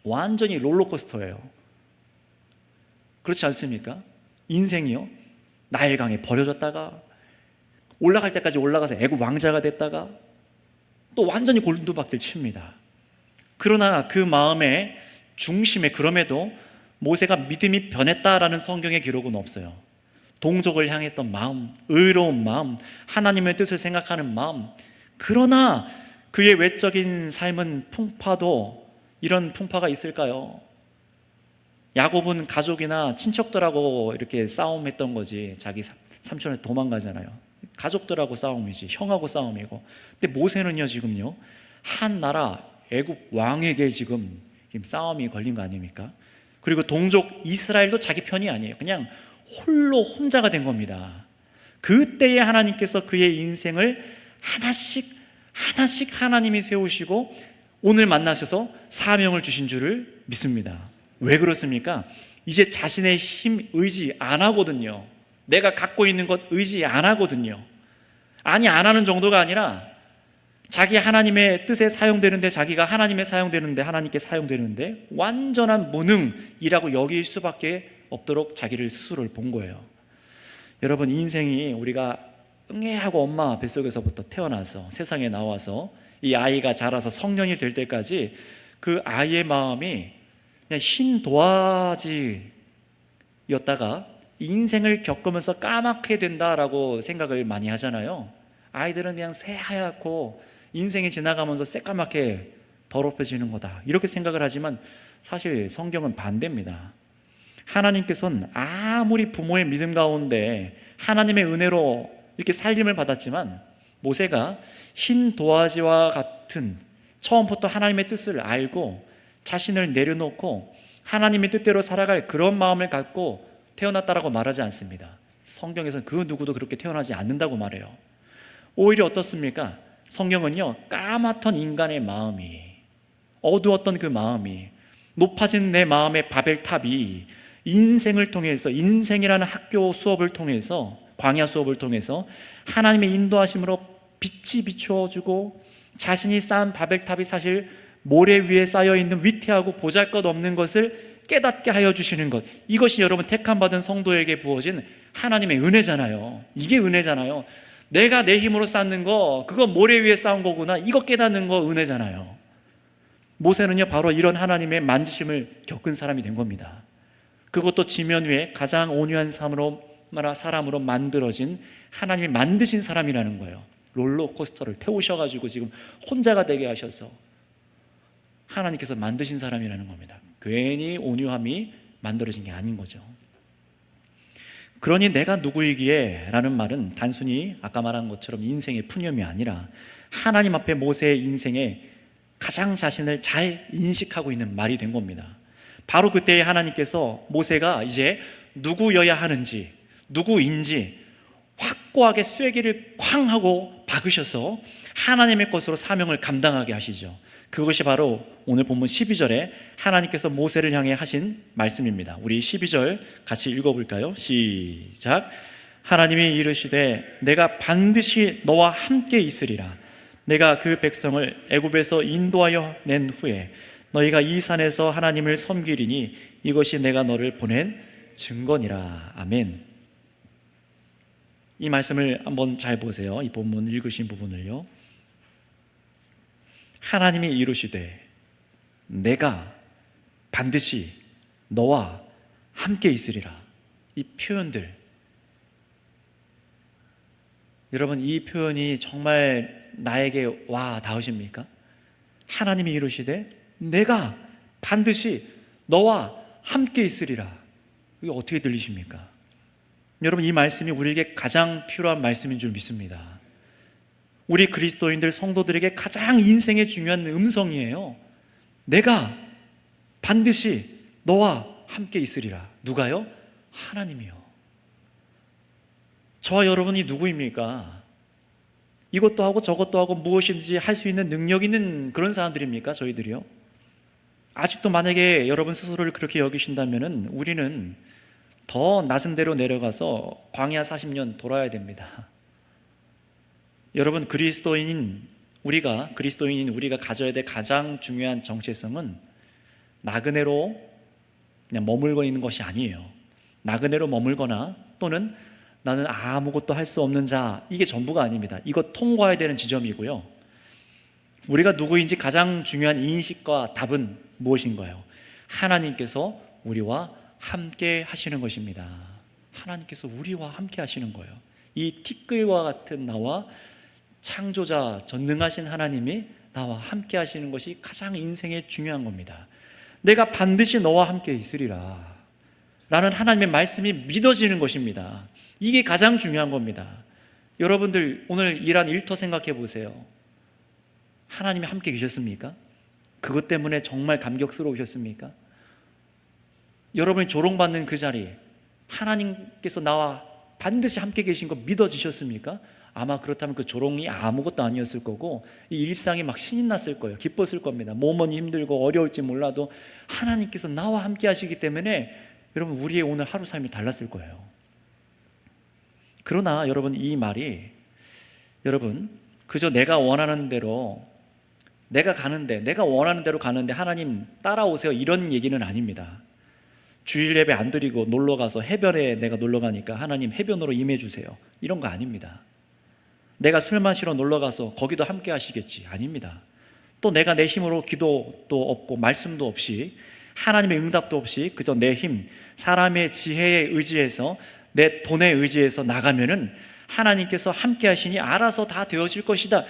완전히 롤러코스터예요. 그렇지 않습니까? 인생이요, 나일강에 버려졌다가 올라갈 때까지 올라가서 애굽 왕자가 됐다가 또 완전히 곤두박질 칩니다. 그러나 그 마음의 중심에 그럼에도 모세가 믿음이 변했다라는 성경의 기록은 없어요. 동족을 향했던 마음, 의로운 마음, 하나님의 뜻을 생각하는 마음, 그러나 그의 외적인 삶은 풍파도 이런 풍파가 있을까요? 야곱은 가족이나 친척들하고 이렇게 싸움했던 거지, 자기 삼촌한테 도망가잖아요. 가족들하고 싸움이지, 형하고 싸움이고. 근데 모세는요, 지금요, 한 나라 애굽 왕에게 지금 싸움이 걸린 거 아닙니까? 그리고 동족 이스라엘도 자기 편이 아니에요. 그냥 홀로 혼자가 된 겁니다. 그때에 하나님께서 그의 인생을 하나씩 하나님이 세우시고 오늘 만나셔서 사명을 주신 줄을 믿습니다. 왜 그렇습니까? 이제 자신의 힘, 의지 안 하거든요. 내가 갖고 있는 것 의지 안 하거든요. 아니, 안 하는 정도가 아니라 자기 하나님의 뜻에 사용되는데 자기가 하나님의 사용되는데 하나님께 사용되는데 완전한 무능이라고 여길 수밖에 없도록 자기를 스스로를 본 거예요. 여러분, 인생이 우리가 응애하고 엄마 뱃속에서부터 태어나서 세상에 나와서 이 아이가 자라서 성년이 될 때까지 그 아이의 마음이 그냥 흰 도화지였다가 인생을 겪으면서 까맣게 된다라고 생각을 많이 하잖아요. 아이들은 그냥 새하얗고 인생이 지나가면서 새까맣게 더럽혀지는 거다, 이렇게 생각을 하지만 사실 성경은 반대입니다. 하나님께서는 아무리 부모의 믿음 가운데 하나님의 은혜로 이렇게 살림을 받았지만 모세가 흰 도화지와 같은 처음부터 하나님의 뜻을 알고 자신을 내려놓고 하나님의 뜻대로 살아갈 그런 마음을 갖고 태어났다라고 말하지 않습니다. 성경에서는 그 누구도 그렇게 태어나지 않는다고 말해요. 오히려 어떻습니까? 성경은요, 까맣던 인간의 마음이, 어두웠던 그 마음이, 높아진 내 마음의 바벨탑이 인생을 통해서, 인생이라는 학교 수업을 통해서, 광야 수업을 통해서 하나님의 인도하심으로 빛이 비추어주고 자신이 쌓은 바벨탑이 사실 모래 위에 쌓여있는 위태하고 보잘것없는 것을 깨닫게 하여 주시는 것, 이것이 여러분 택함 받은 성도에게 부어진 하나님의 은혜잖아요. 이게 은혜잖아요. 내가 내 힘으로 쌓는 거, 그거 모래 위에 쌓은 거구나, 이거 깨닫는 거 은혜잖아요. 모세는요, 바로 이런 하나님의 만지심을 겪은 사람이 된 겁니다. 그것도 지면 위에 가장 온유한 사람으로 만들어진, 하나님이 만드신 사람이라는 거예요. 롤러코스터를 태우셔가지고 지금 혼자가 되게 하셔서 하나님께서 만드신 사람이라는 겁니다. 괜히 온유함이 만들어진 게 아닌 거죠. 그러니 내가 누구이기에 라는 말은 단순히 아까 말한 것처럼 인생의 푸념이 아니라 하나님 앞에 모세의 인생에 가장 자신을 잘 인식하고 있는 말이 된 겁니다. 바로 그때에 하나님께서 모세가 이제 누구여야 하는지, 누구인지 확고하게 쐐기를 쾅 하고 박으셔서 하나님의 것으로 사명을 감당하게 하시죠. 그것이 바로 오늘 본문 12절에 하나님께서 모세를 향해 하신 말씀입니다. 우리 12절 같이 읽어볼까요? 시작. 하나님이 이르시되 내가 반드시 너와 함께 있으리라. 내가 그 백성을 애굽에서 인도하여 낸 후에 너희가 이 산에서 하나님을 섬기리니 이것이 내가 너를 보낸 증거니라. 아멘. 이 말씀을 한번 잘 보세요. 이 본문 읽으신 부분을요. 하나님이 이루시되 내가 반드시 너와 함께 있으리라. 이 표현들, 여러분, 이 표현이 정말 나에게 와 닿으십니까? 하나님이 이루시되 내가 반드시 너와 함께 있으리라. 이게 어떻게 들리십니까? 여러분, 이 말씀이 우리에게 가장 필요한 말씀인 줄 믿습니다. 우리 그리스도인들 성도들에게 가장 인생에 중요한 음성이에요. 내가 반드시 너와 함께 있으리라. 누가요? 하나님이요. 저와 여러분이 누구입니까? 이것도 하고 저것도 하고 무엇인지 할 수 있는 능력 있는 그런 사람들입니까? 저희들이요? 아직도 만약에 여러분 스스로를 그렇게 여기신다면 우리는 더 낮은 데로 내려가서 광야 40년 돌아야 됩니다. 여러분, 그리스도인인 우리가 가져야 될 가장 중요한 정체성은 나그네로 그냥 머물고 있는 것이 아니에요. 나그네로 머물거나 또는 나는 아무것도 할 수 없는 자, 이게 전부가 아닙니다. 이거 통과해야 되는 지점이고요. 우리가 누구인지 가장 중요한 인식과 답은 무엇인가요? 하나님께서 우리와 함께 하시는 것입니다. 하나님께서 우리와 함께 하시는 거예요. 이 티끌과 같은 나와 창조자 전능하신 하나님이 나와 함께 하시는 것이 가장 인생에 중요한 겁니다. 내가 반드시 너와 함께 있으리라 라는 하나님의 말씀이 믿어지는 것입니다. 이게 가장 중요한 겁니다. 여러분들 오늘 일한 일터 생각해 보세요. 하나님이 함께 계셨습니까? 그것 때문에 정말 감격스러우셨습니까? 여러분이 조롱받는 그 자리, 하나님께서 나와 반드시 함께 계신 거 믿어지셨습니까? 아마 그렇다면 그 조롱이 아무것도 아니었을 거고 이 일상이 막 신이 났을 거예요. 기뻤을 겁니다. 몸은 힘들고 어려울지 몰라도 하나님께서 나와 함께 하시기 때문에 여러분 우리의 오늘 하루 삶이 달랐을 거예요. 그러나 여러분, 이 말이 여러분 그저 내가 원하는 대로 내가 가는데, 내가 원하는 대로 가는데 하나님 따라오세요 이런 얘기는 아닙니다. 주일 예배 안 드리고 놀러 가서 해변에 내가 놀러 가니까 하나님 해변으로 임해 주세요 이런 거 아닙니다. 내가 술 마시러 놀러 가서 거기도 함께 하시겠지 아닙니다. 또 내가 내 힘으로 기도도 없고 말씀도 없이 하나님의 응답도 없이 그저 내 힘, 사람의 지혜에 의지해서 내 돈에 의지해서 나가면은 하나님께서 함께 하시니 알아서 다 되어질 것이다,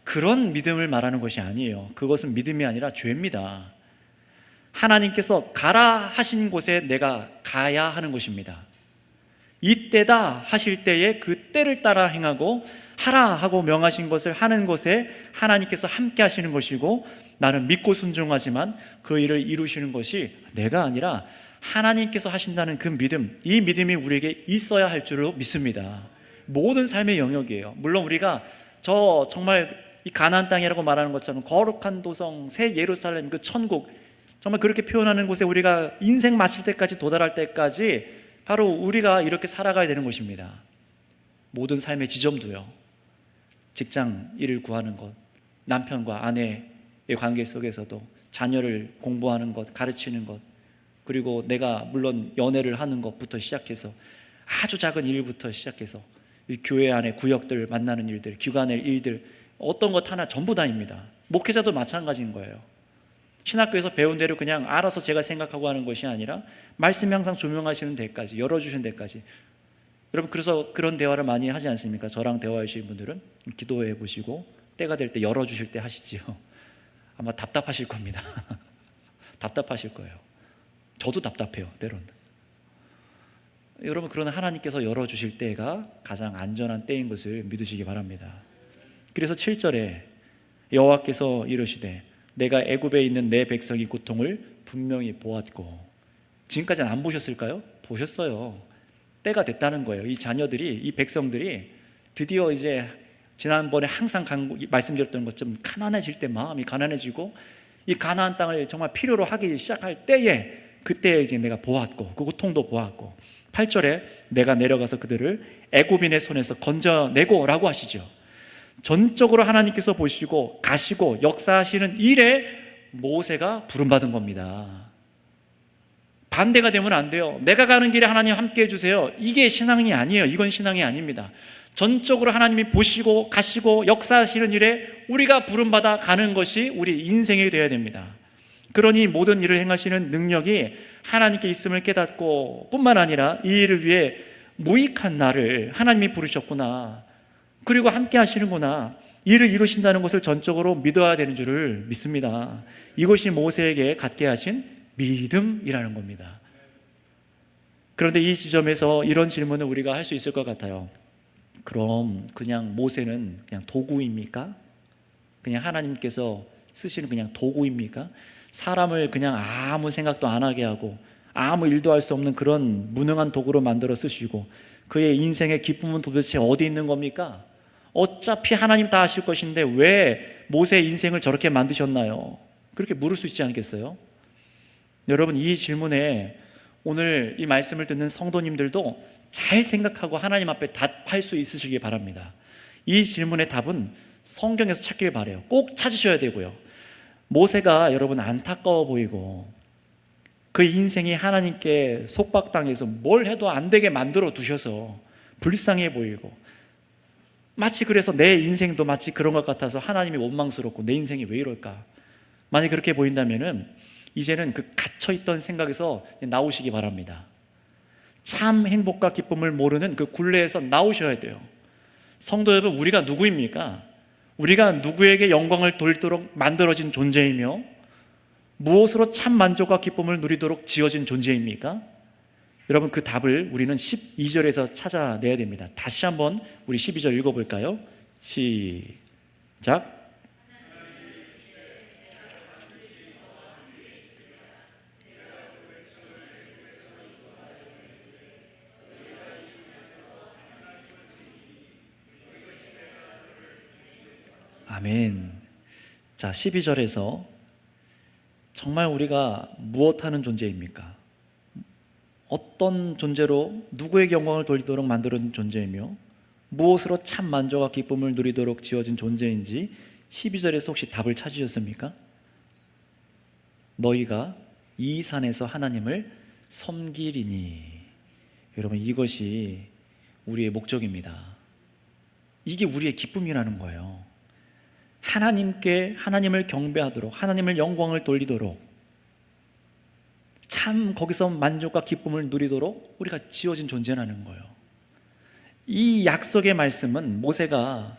그런 믿음을 말하는 것이 아니에요. 그것은 믿음이 아니라 죄입니다. 하나님께서 가라 하신 곳에 내가 가야 하는 것입니다. 이때다 하실 때에 그 때를 따라 행하고 하라 하고 명하신 것을 하는 것에 하나님께서 함께 하시는 것이고, 나는 믿고 순종하지만 그 일을 이루시는 것이 내가 아니라 하나님께서 하신다는 그 믿음, 이 믿음이 우리에게 있어야 할 줄로 믿습니다. 모든 삶의 영역이에요. 물론 우리가 저 정말 이 가나안 땅이라고 말하는 것처럼 거룩한 도성, 새 예루살렘, 그 천국, 정말 그렇게 표현하는 곳에 우리가 인생 마칠 때까지 도달할 때까지 바로 우리가 이렇게 살아가야 되는 것입니다. 모든 삶의 지점도요. 직장 일을 구하는 것, 남편과 아내의 관계 속에서도 자녀를 공부하는 것, 가르치는 것, 그리고 내가 물론 연애를 하는 것부터 시작해서 아주 작은 일부터 시작해서 이 교회 안에 구역들 만나는 일들, 기관의 일들, 어떤 것 하나 전부 다입니다. 목회자도 마찬가지인 거예요. 신학교에서 배운 대로 그냥 알아서 제가 생각하고 하는 것이 아니라 말씀이 항상 조명하시는 데까지, 열어주시는 데까지. 여러분, 그래서 그런 대화를 많이 하지 않습니까? 저랑 대화하시는 분들은 기도해 보시고 때가 될 때 열어주실 때 하시지요. 아마 답답하실 겁니다. 답답하실 거예요. 저도 답답해요, 때로는. 여러분, 그러나 하나님께서 열어주실 때가 가장 안전한 때인 것을 믿으시기 바랍니다. 그래서 7절에 여호와께서 이르시되 내가 애굽에 있는 내 백성의 고통을 분명히 보았고, 지금까지는 안 보셨을까요? 보셨어요. 때가 됐다는 거예요. 이 자녀들이, 이 백성들이 드디어 이제 지난번에 항상 말씀드렸던 것처럼 가난해질 때 마음이 가난해지고 이 가나안 땅을 정말 필요로 하기 시작할 때에, 그때 이제 내가 보았고 그 고통도 보았고, 8절에 내가 내려가서 그들을 애굽인의 손에서 건져내고 라고 하시죠. 전적으로 하나님께서 보시고 가시고 역사하시는 일에 모세가 부름받은 겁니다. 반대가 되면 안 돼요. 내가 가는 길에 하나님 함께 해주세요, 이게 신앙이 아니에요. 이건 신앙이 아닙니다. 전적으로 하나님이 보시고 가시고 역사하시는 일에 우리가 부름받아 가는 것이 우리 인생이 되어야 됩니다. 그러니 모든 일을 행하시는 능력이 하나님께 있음을 깨닫고 뿐만 아니라 이 일을 위해 무익한 나를 하나님이 부르셨구나, 그리고 함께 하시는구나, 일을 이루신다는 것을 전적으로 믿어야 되는 줄을 믿습니다. 이것이 모세에게 갖게 하신 믿음이라는 겁니다. 그런데 이 지점에서 이런 질문을 우리가 할 수 있을 것 같아요. 그럼 그냥 모세는 그냥 도구입니까? 그냥 하나님께서 쓰시는 그냥 도구입니까? 사람을 그냥 아무 생각도 안 하게 하고 아무 일도 할 수 없는 그런 무능한 도구로 만들어 쓰시고 그의 인생의 기쁨은 도대체 어디 있는 겁니까? 어차피 하나님 다 하실 것인데 왜 모세의 인생을 저렇게 만드셨나요? 그렇게 물을 수 있지 않겠어요? 여러분, 이 질문에 오늘 이 말씀을 듣는 성도님들도 잘 생각하고 하나님 앞에 답할 수 있으시기 바랍니다. 이 질문의 답은 성경에서 찾길 바라요. 꼭 찾으셔야 되고요. 모세가 여러분 안타까워 보이고 그 인생이 하나님께 속박당해서 뭘 해도 안 되게 만들어 두셔서 불쌍해 보이고, 마치 그래서 내 인생도 마치 그런 것 같아서 하나님이 원망스럽고 내 인생이 왜 이럴까, 만약 그렇게 보인다면은 이제는 그 갇혀있던 생각에서 나오시기 바랍니다. 참 행복과 기쁨을 모르는 그 굴레에서 나오셔야 돼요. 성도 여러분, 우리가 누구입니까? 우리가 누구에게 영광을 돌도록 만들어진 존재이며 무엇으로 참 만족과 기쁨을 누리도록 지어진 존재입니까? 여러분, 그 답을 우리는 12절에서 찾아내야 됩니다. 다시 한번 우리 12절 읽어볼까요? 시작. 아멘. 자, 12절에서 정말 우리가 무엇하는 존재입니까? 어떤 존재로 누구에게 영광을 돌리도록 만들어진 존재이며 무엇으로 참 만족과 기쁨을 누리도록 지어진 존재인지 12절에서 혹시 답을 찾으셨습니까? 너희가 이 산에서 하나님을 섬기리니. 여러분, 이것이 우리의 목적입니다. 이게 우리의 기쁨이라는 거예요. 하나님을 경배하도록, 하나님을 영광을 돌리도록, 참 거기서 만족과 기쁨을 누리도록 우리가 지어진 존재라는 거예요. 이 약속의 말씀은 모세가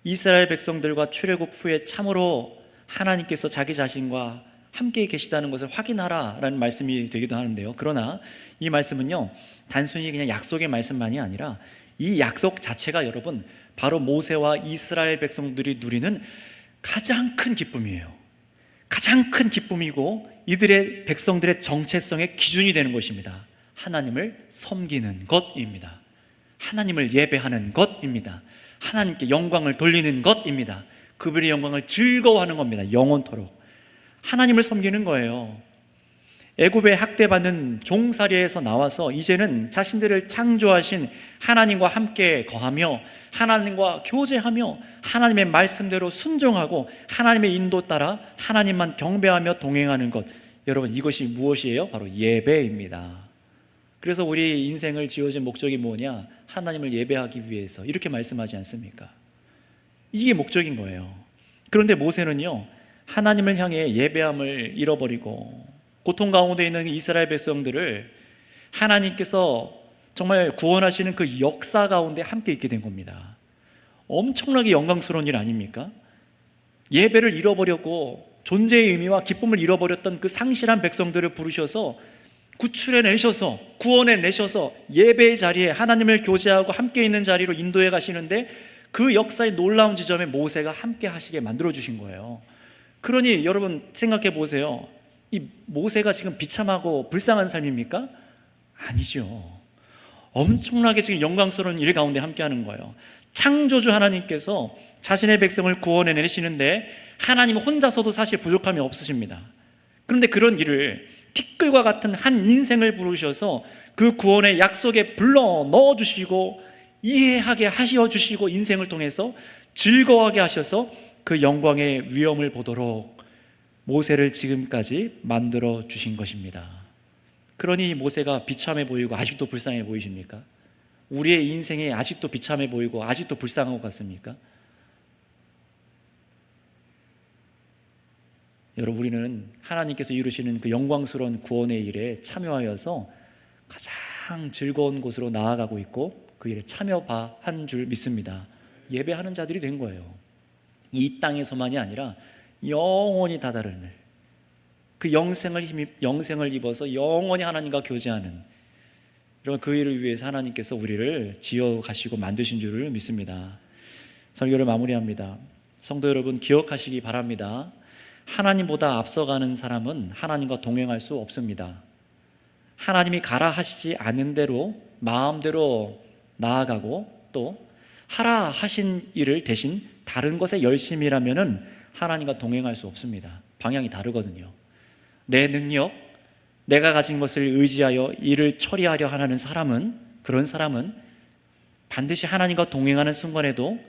이스라엘 백성들과 출애굽 후에 참으로 하나님께서 자기 자신과 함께 계시다는 것을 확인하라라는 말씀이 되기도 하는데요. 그러나 이 말씀은요, 단순히 그냥 약속의 말씀만이 아니라 이 약속 자체가 여러분 바로 모세와 이스라엘 백성들이 누리는 가장 큰 기쁨이에요. 가장 큰 기쁨이고 이들의 백성들의 정체성의 기준이 되는 것입니다. 하나님을 섬기는 것입니다. 하나님을 예배하는 것입니다. 하나님께 영광을 돌리는 것입니다. 그분의 영광을 즐거워하는 겁니다. 영원토록 하나님을 섬기는 거예요. 애굽에 학대받는 종살이에서 나와서 이제는 자신들을 창조하신 하나님과 함께 거하며 하나님과 교제하며 하나님의 말씀대로 순종하고 하나님의 인도 따라 하나님만 경배하며 동행하는 것, 여러분 이것이 무엇이에요? 바로 예배입니다. 그래서 우리 인생을 지어진 목적이 뭐냐? 하나님을 예배하기 위해서, 이렇게 말씀하지 않습니까? 이게 목적인 거예요. 그런데 모세는요, 하나님을 향해 예배함을 잃어버리고 고통 가운데 있는 이스라엘 백성들을 하나님께서 정말 구원하시는 그 역사 가운데 함께 있게 된 겁니다. 엄청나게 영광스러운 일 아닙니까? 예배를 잃어버렸고 존재의 의미와 기쁨을 잃어버렸던 그 상실한 백성들을 부르셔서 구출해 내셔서 구원해 내셔서 예배의 자리에 하나님을 교제하고 함께 있는 자리로 인도해 가시는데, 그 역사의 놀라운 지점에 모세가 함께 하시게 만들어 주신 거예요. 그러니 여러분 생각해 보세요. 이 모세가 지금 비참하고 불쌍한 삶입니까? 아니죠. 엄청나게 지금 영광스러운 일 가운데 함께하는 거예요. 창조주 하나님께서 자신의 백성을 구원해 내시는데 하나님 혼자서도 사실 부족함이 없으십니다. 그런데 그런 일을 티끌과 같은 한 인생을 부르셔서 그 구원의 약속에 불러 넣어주시고 이해하게 하셔주시고 인생을 통해서 즐거워하게 하셔서 그 영광의 위엄을 보도록 모세를 지금까지 만들어 주신 것입니다. 그러니 모세가 비참해 보이고 아직도 불쌍해 보이십니까? 우리의 인생이 아직도 비참해 보이고 아직도 불쌍한 것 같습니까? 여러분, 우리는 하나님께서 이루시는 그 영광스러운 구원의 일에 참여하여서 가장 즐거운 곳으로 나아가고 있고 그 일에 참여한 줄 믿습니다. 예배하는 자들이 된 거예요. 이 땅에서만이 아니라 영원히 다다른 그 영생을 입어서 영원히 하나님과 교제하는, 여러분 그 일을 위해서 하나님께서 우리를 지어 가시고 만드신 줄을 믿습니다. 설교를 마무리합니다. 성도 여러분, 기억하시기 바랍니다. 하나님보다 앞서가는 사람은 하나님과 동행할 수 없습니다. 하나님이 가라 하시지 않은 대로 마음대로 나아가고 또 하라 하신 일을 대신 다른 것에 열심히 일하면은 하나님과 동행할 수 없습니다. 방향이 다르거든요. 내 능력, 내가 가진 것을 의지하여 일을 처리하려 하는 사람은, 그런 사람은 반드시 하나님과 동행하는 순간에도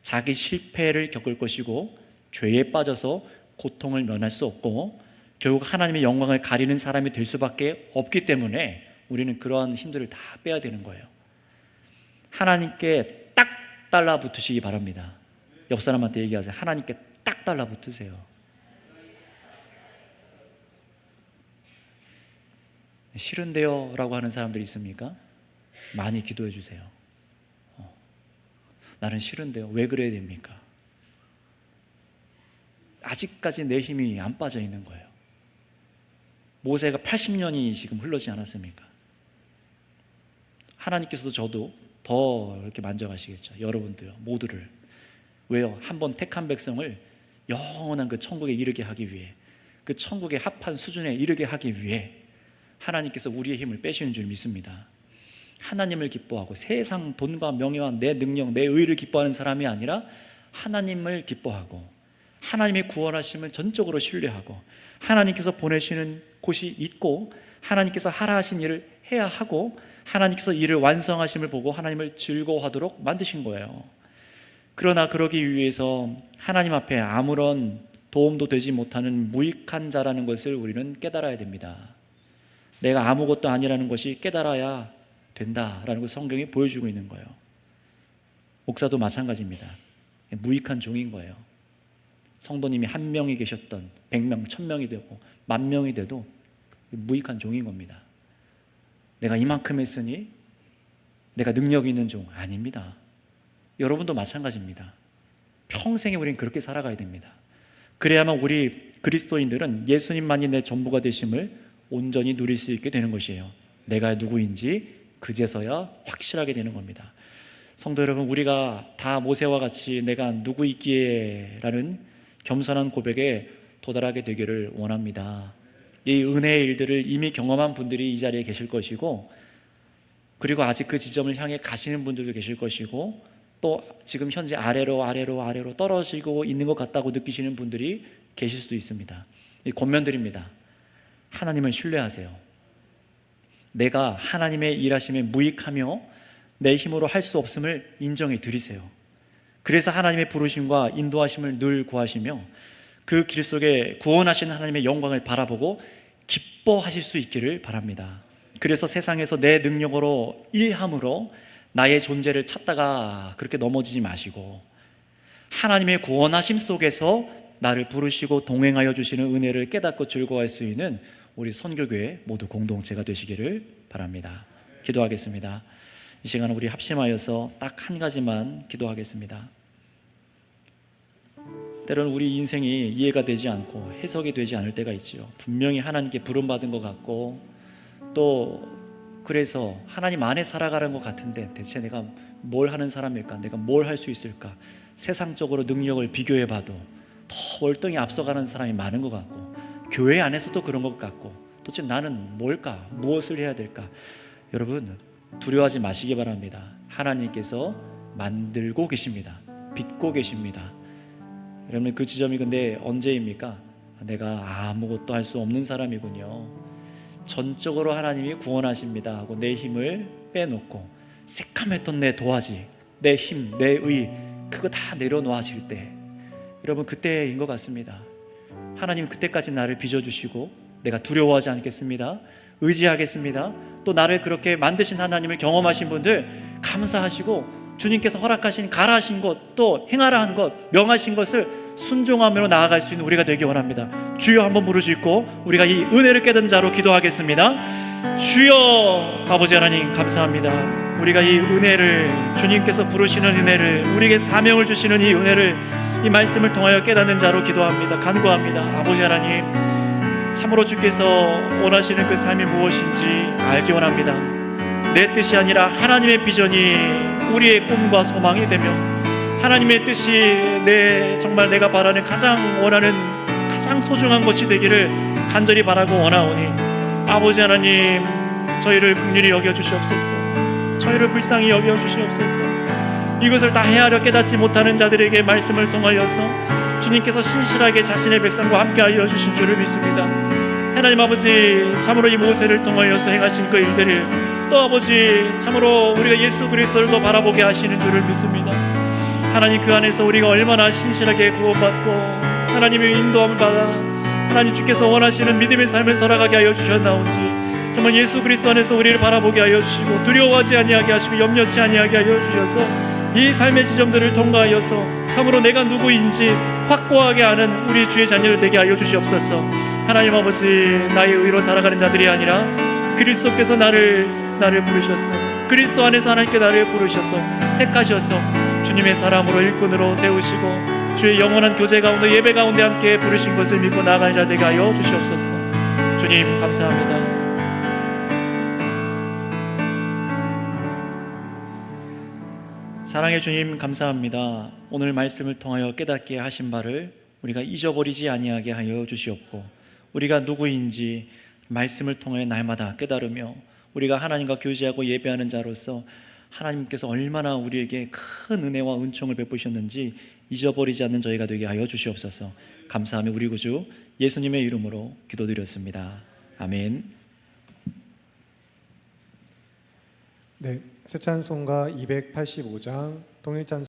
자기 실패를 겪을 것이고 죄에 빠져서 고통을 면할 수 없고 결국 하나님의 영광을 가리는 사람이 될 수밖에 없기 때문에 우리는 그러한 힘들을 다 빼야 되는 거예요. 하나님께 딱 달라붙으시기 바랍니다. 옆 사람한테 얘기하세요. 하나님께 딱 달라붙으세요. 싫은데요? 라고 하는 사람들이 있습니까? 많이 기도해 주세요. 나는 싫은데요. 왜 그래야 됩니까? 아직까지 내 힘이 안 빠져 있는 거예요. 모세가 80년이 지금 흘러지 않았습니까? 하나님께서도 저도 더 이렇게 만져가시겠죠. 여러분도요, 모두를. 왜요? 한번 택한 백성을 영원한 그 천국에 이르게 하기 위해, 그 천국에 합한 수준에 이르게 하기 위해 하나님께서 우리의 힘을 빼시는 줄 믿습니다. 하나님을 기뻐하고 세상 돈과 명예와 내 능력, 내 의를 기뻐하는 사람이 아니라 하나님을 기뻐하고 하나님의 구원하심을 전적으로 신뢰하고 하나님께서 보내시는 곳이 있고 하나님께서 하라 하신 일을 해야 하고 하나님께서 이를 완성하심을 보고 하나님을 즐거워하도록 만드신 거예요. 그러나 그러기 위해서 하나님 앞에 아무런 도움도 되지 못하는 무익한 자라는 것을 우리는 깨달아야 됩니다. 내가 아무것도 아니라는 것이 깨달아야 된다라는 것을 성경이 보여주고 있는 거예요. 목사도 마찬가지입니다. 무익한 종인 거예요. 성도님이 1명이 계셨던 100명, 1000명이 되고 10,000명이 돼도 무익한 종인 겁니다. 내가 이만큼 했으니 내가 능력 있는 종 아닙니다. 여러분도 마찬가지입니다. 평생에 우리는 그렇게 살아가야 됩니다. 그래야만 우리 그리스도인들은 예수님만이 내 전부가 되심을 온전히 누릴 수 있게 되는 것이에요. 내가 누구인지 그제서야 확실하게 되는 겁니다. 성도 여러분, 우리가 다 모세와 같이 내가 누구이기에 라는 겸손한 고백에 도달하게 되기를 원합니다. 이 은혜의 일들을 이미 경험한 분들이 이 자리에 계실 것이고, 그리고 아직 그 지점을 향해 가시는 분들도 계실 것이고, 또 지금 현재 아래로 떨어지고 있는 것 같다고 느끼시는 분들이 계실 수도 있습니다. 권면드립니다. 하나님을 신뢰하세요. 내가 하나님의 일하심에 무익하며 내 힘으로 할 수 없음을 인정해 드리세요. 그래서 하나님의 부르심과 인도하심을 늘 구하시며 그 길 속에 구원하신 하나님의 영광을 바라보고 기뻐하실 수 있기를 바랍니다. 그래서 세상에서 내 능력으로 일함으로 나의 존재를 찾다가 그렇게 넘어지지 마시고, 하나님의 구원하심 속에서 나를 부르시고 동행하여 주시는 은혜를 깨닫고 즐거워할 수 있는 우리 선교교회 모두 공동체가 되시기를 바랍니다. 기도하겠습니다. 이 시간 우리 합심하여서 딱 한 가지만 기도하겠습니다. 때로는 우리 인생이 이해가 되지 않고 해석이 되지 않을 때가 있지요. 분명히 하나님께 부름받은 것 같고, 또 그래서 하나님 안에 살아가는 것 같은데 대체 내가 뭘 하는 사람일까? 내가 뭘 할 수 있을까? 세상적으로 능력을 비교해 봐도 더 월등히 앞서가는 사람이 많은 것 같고, 교회 안에서도 그런 것 같고, 도대체 나는 뭘까? 무엇을 해야 될까? 여러분, 두려워하지 마시기 바랍니다. 하나님께서 만들고 계십니다. 빚고 계십니다. 여러분, 그 지점이 근데 언제입니까? 내가 아무것도 할 수 없는 사람이군요. 전적으로 하나님이 구원하십니다 하고 내 힘을 빼놓고 새까맸던 내 도화지, 내 힘, 내 의, 그거 다 내려놓으실 때, 여러분 그때인 것 같습니다. 하나님 그때까지 나를 빚어주시고 내가 두려워하지 않겠습니다. 의지하겠습니다. 또 나를 그렇게 만드신 하나님을 경험하신 분들 감사하시고, 주님께서 허락하신 가라하신 것, 또 행하라 한 것, 명하신 것을 순종하며 나아갈 수 있는 우리가 되기 원합니다. 주여 한번 부르짖고 우리가 이 은혜를 깨닫는 자로 기도하겠습니다. 주여, 아버지 하나님 감사합니다. 우리가 이 은혜를, 주님께서 부르시는 은혜를, 우리에게 사명을 주시는 이 은혜를, 이 말씀을 통하여 깨닫는 자로 기도합니다. 간구합니다. 아버지 하나님, 참으로 주께서 원하시는 그 삶이 무엇인지 알기 원합니다. 내 뜻이 아니라 하나님의 비전이 우리의 꿈과 소망이 되며, 하나님의 뜻이 정말 내가 바라는 가장 원하는 가장 소중한 것이 되기를 간절히 바라고 원하오니, 아버지 하나님, 저희를 긍휼히 여겨주시옵소서. 저희를 불쌍히 여겨주시옵소서. 이것을 다 헤아려 깨닫지 못하는 자들에게 말씀을 통하여서 주님께서 신실하게 자신의 백성과 함께하여 주신 줄을 믿습니다. 하나님 아버지, 참으로 이 모세를 통하여서 행하신 그 일들을, 또 아버지 참으로 우리가 예수 그리스도를 더 바라보게 하시는 줄을 믿습니다. 하나님, 그 안에서 우리가 얼마나 신실하게 구원받고 하나님의 인도함을 받아 하나님 주께서 원하시는 믿음의 삶을 살아가게 하여 주셨나온지, 정말 예수 그리스도 안에서 우리를 바라보게 하여 주시고 두려워하지 아니하게 하시고 염려치 아니하게 하여 주셔서 이 삶의 지점들을 통과하여서 참으로 내가 누구인지 확고하게 아는 우리 주의 자녀를 되게 하여 주시옵소서. 하나님 아버지, 나의 의로 살아가는 자들이 아니라 그리스도께서 나를 부르셔서, 그리스도 안에서 하나님께 나를 부르셔서 택하셔서 주님의 사람으로 일꾼으로 세우시고 주의 영원한 교제 가운데 예배 가운데 함께 부르신 것을 믿고 나아가는 자 되게 하여 주시옵소서. 주님 감사합니다. 사랑의 주님 감사합니다. 오늘 말씀을 통하여 깨닫게 하신 바를 우리가 잊어버리지 아니하게 하여 주시옵고, 우리가 누구인지 말씀을 통해 날마다 깨달으며 우리가 하나님과 교제하고 예배하는 자로서 하나님께서 얼마나 우리에게 큰 은혜와 은총을 베푸셨는지 잊어버리지 않는 저희가 되게 하여 주시옵소서. 감사하며 우리 구주 예수님의 이름으로 기도드렸습니다. 아멘. 네, 새 찬송가 285장 통일 찬송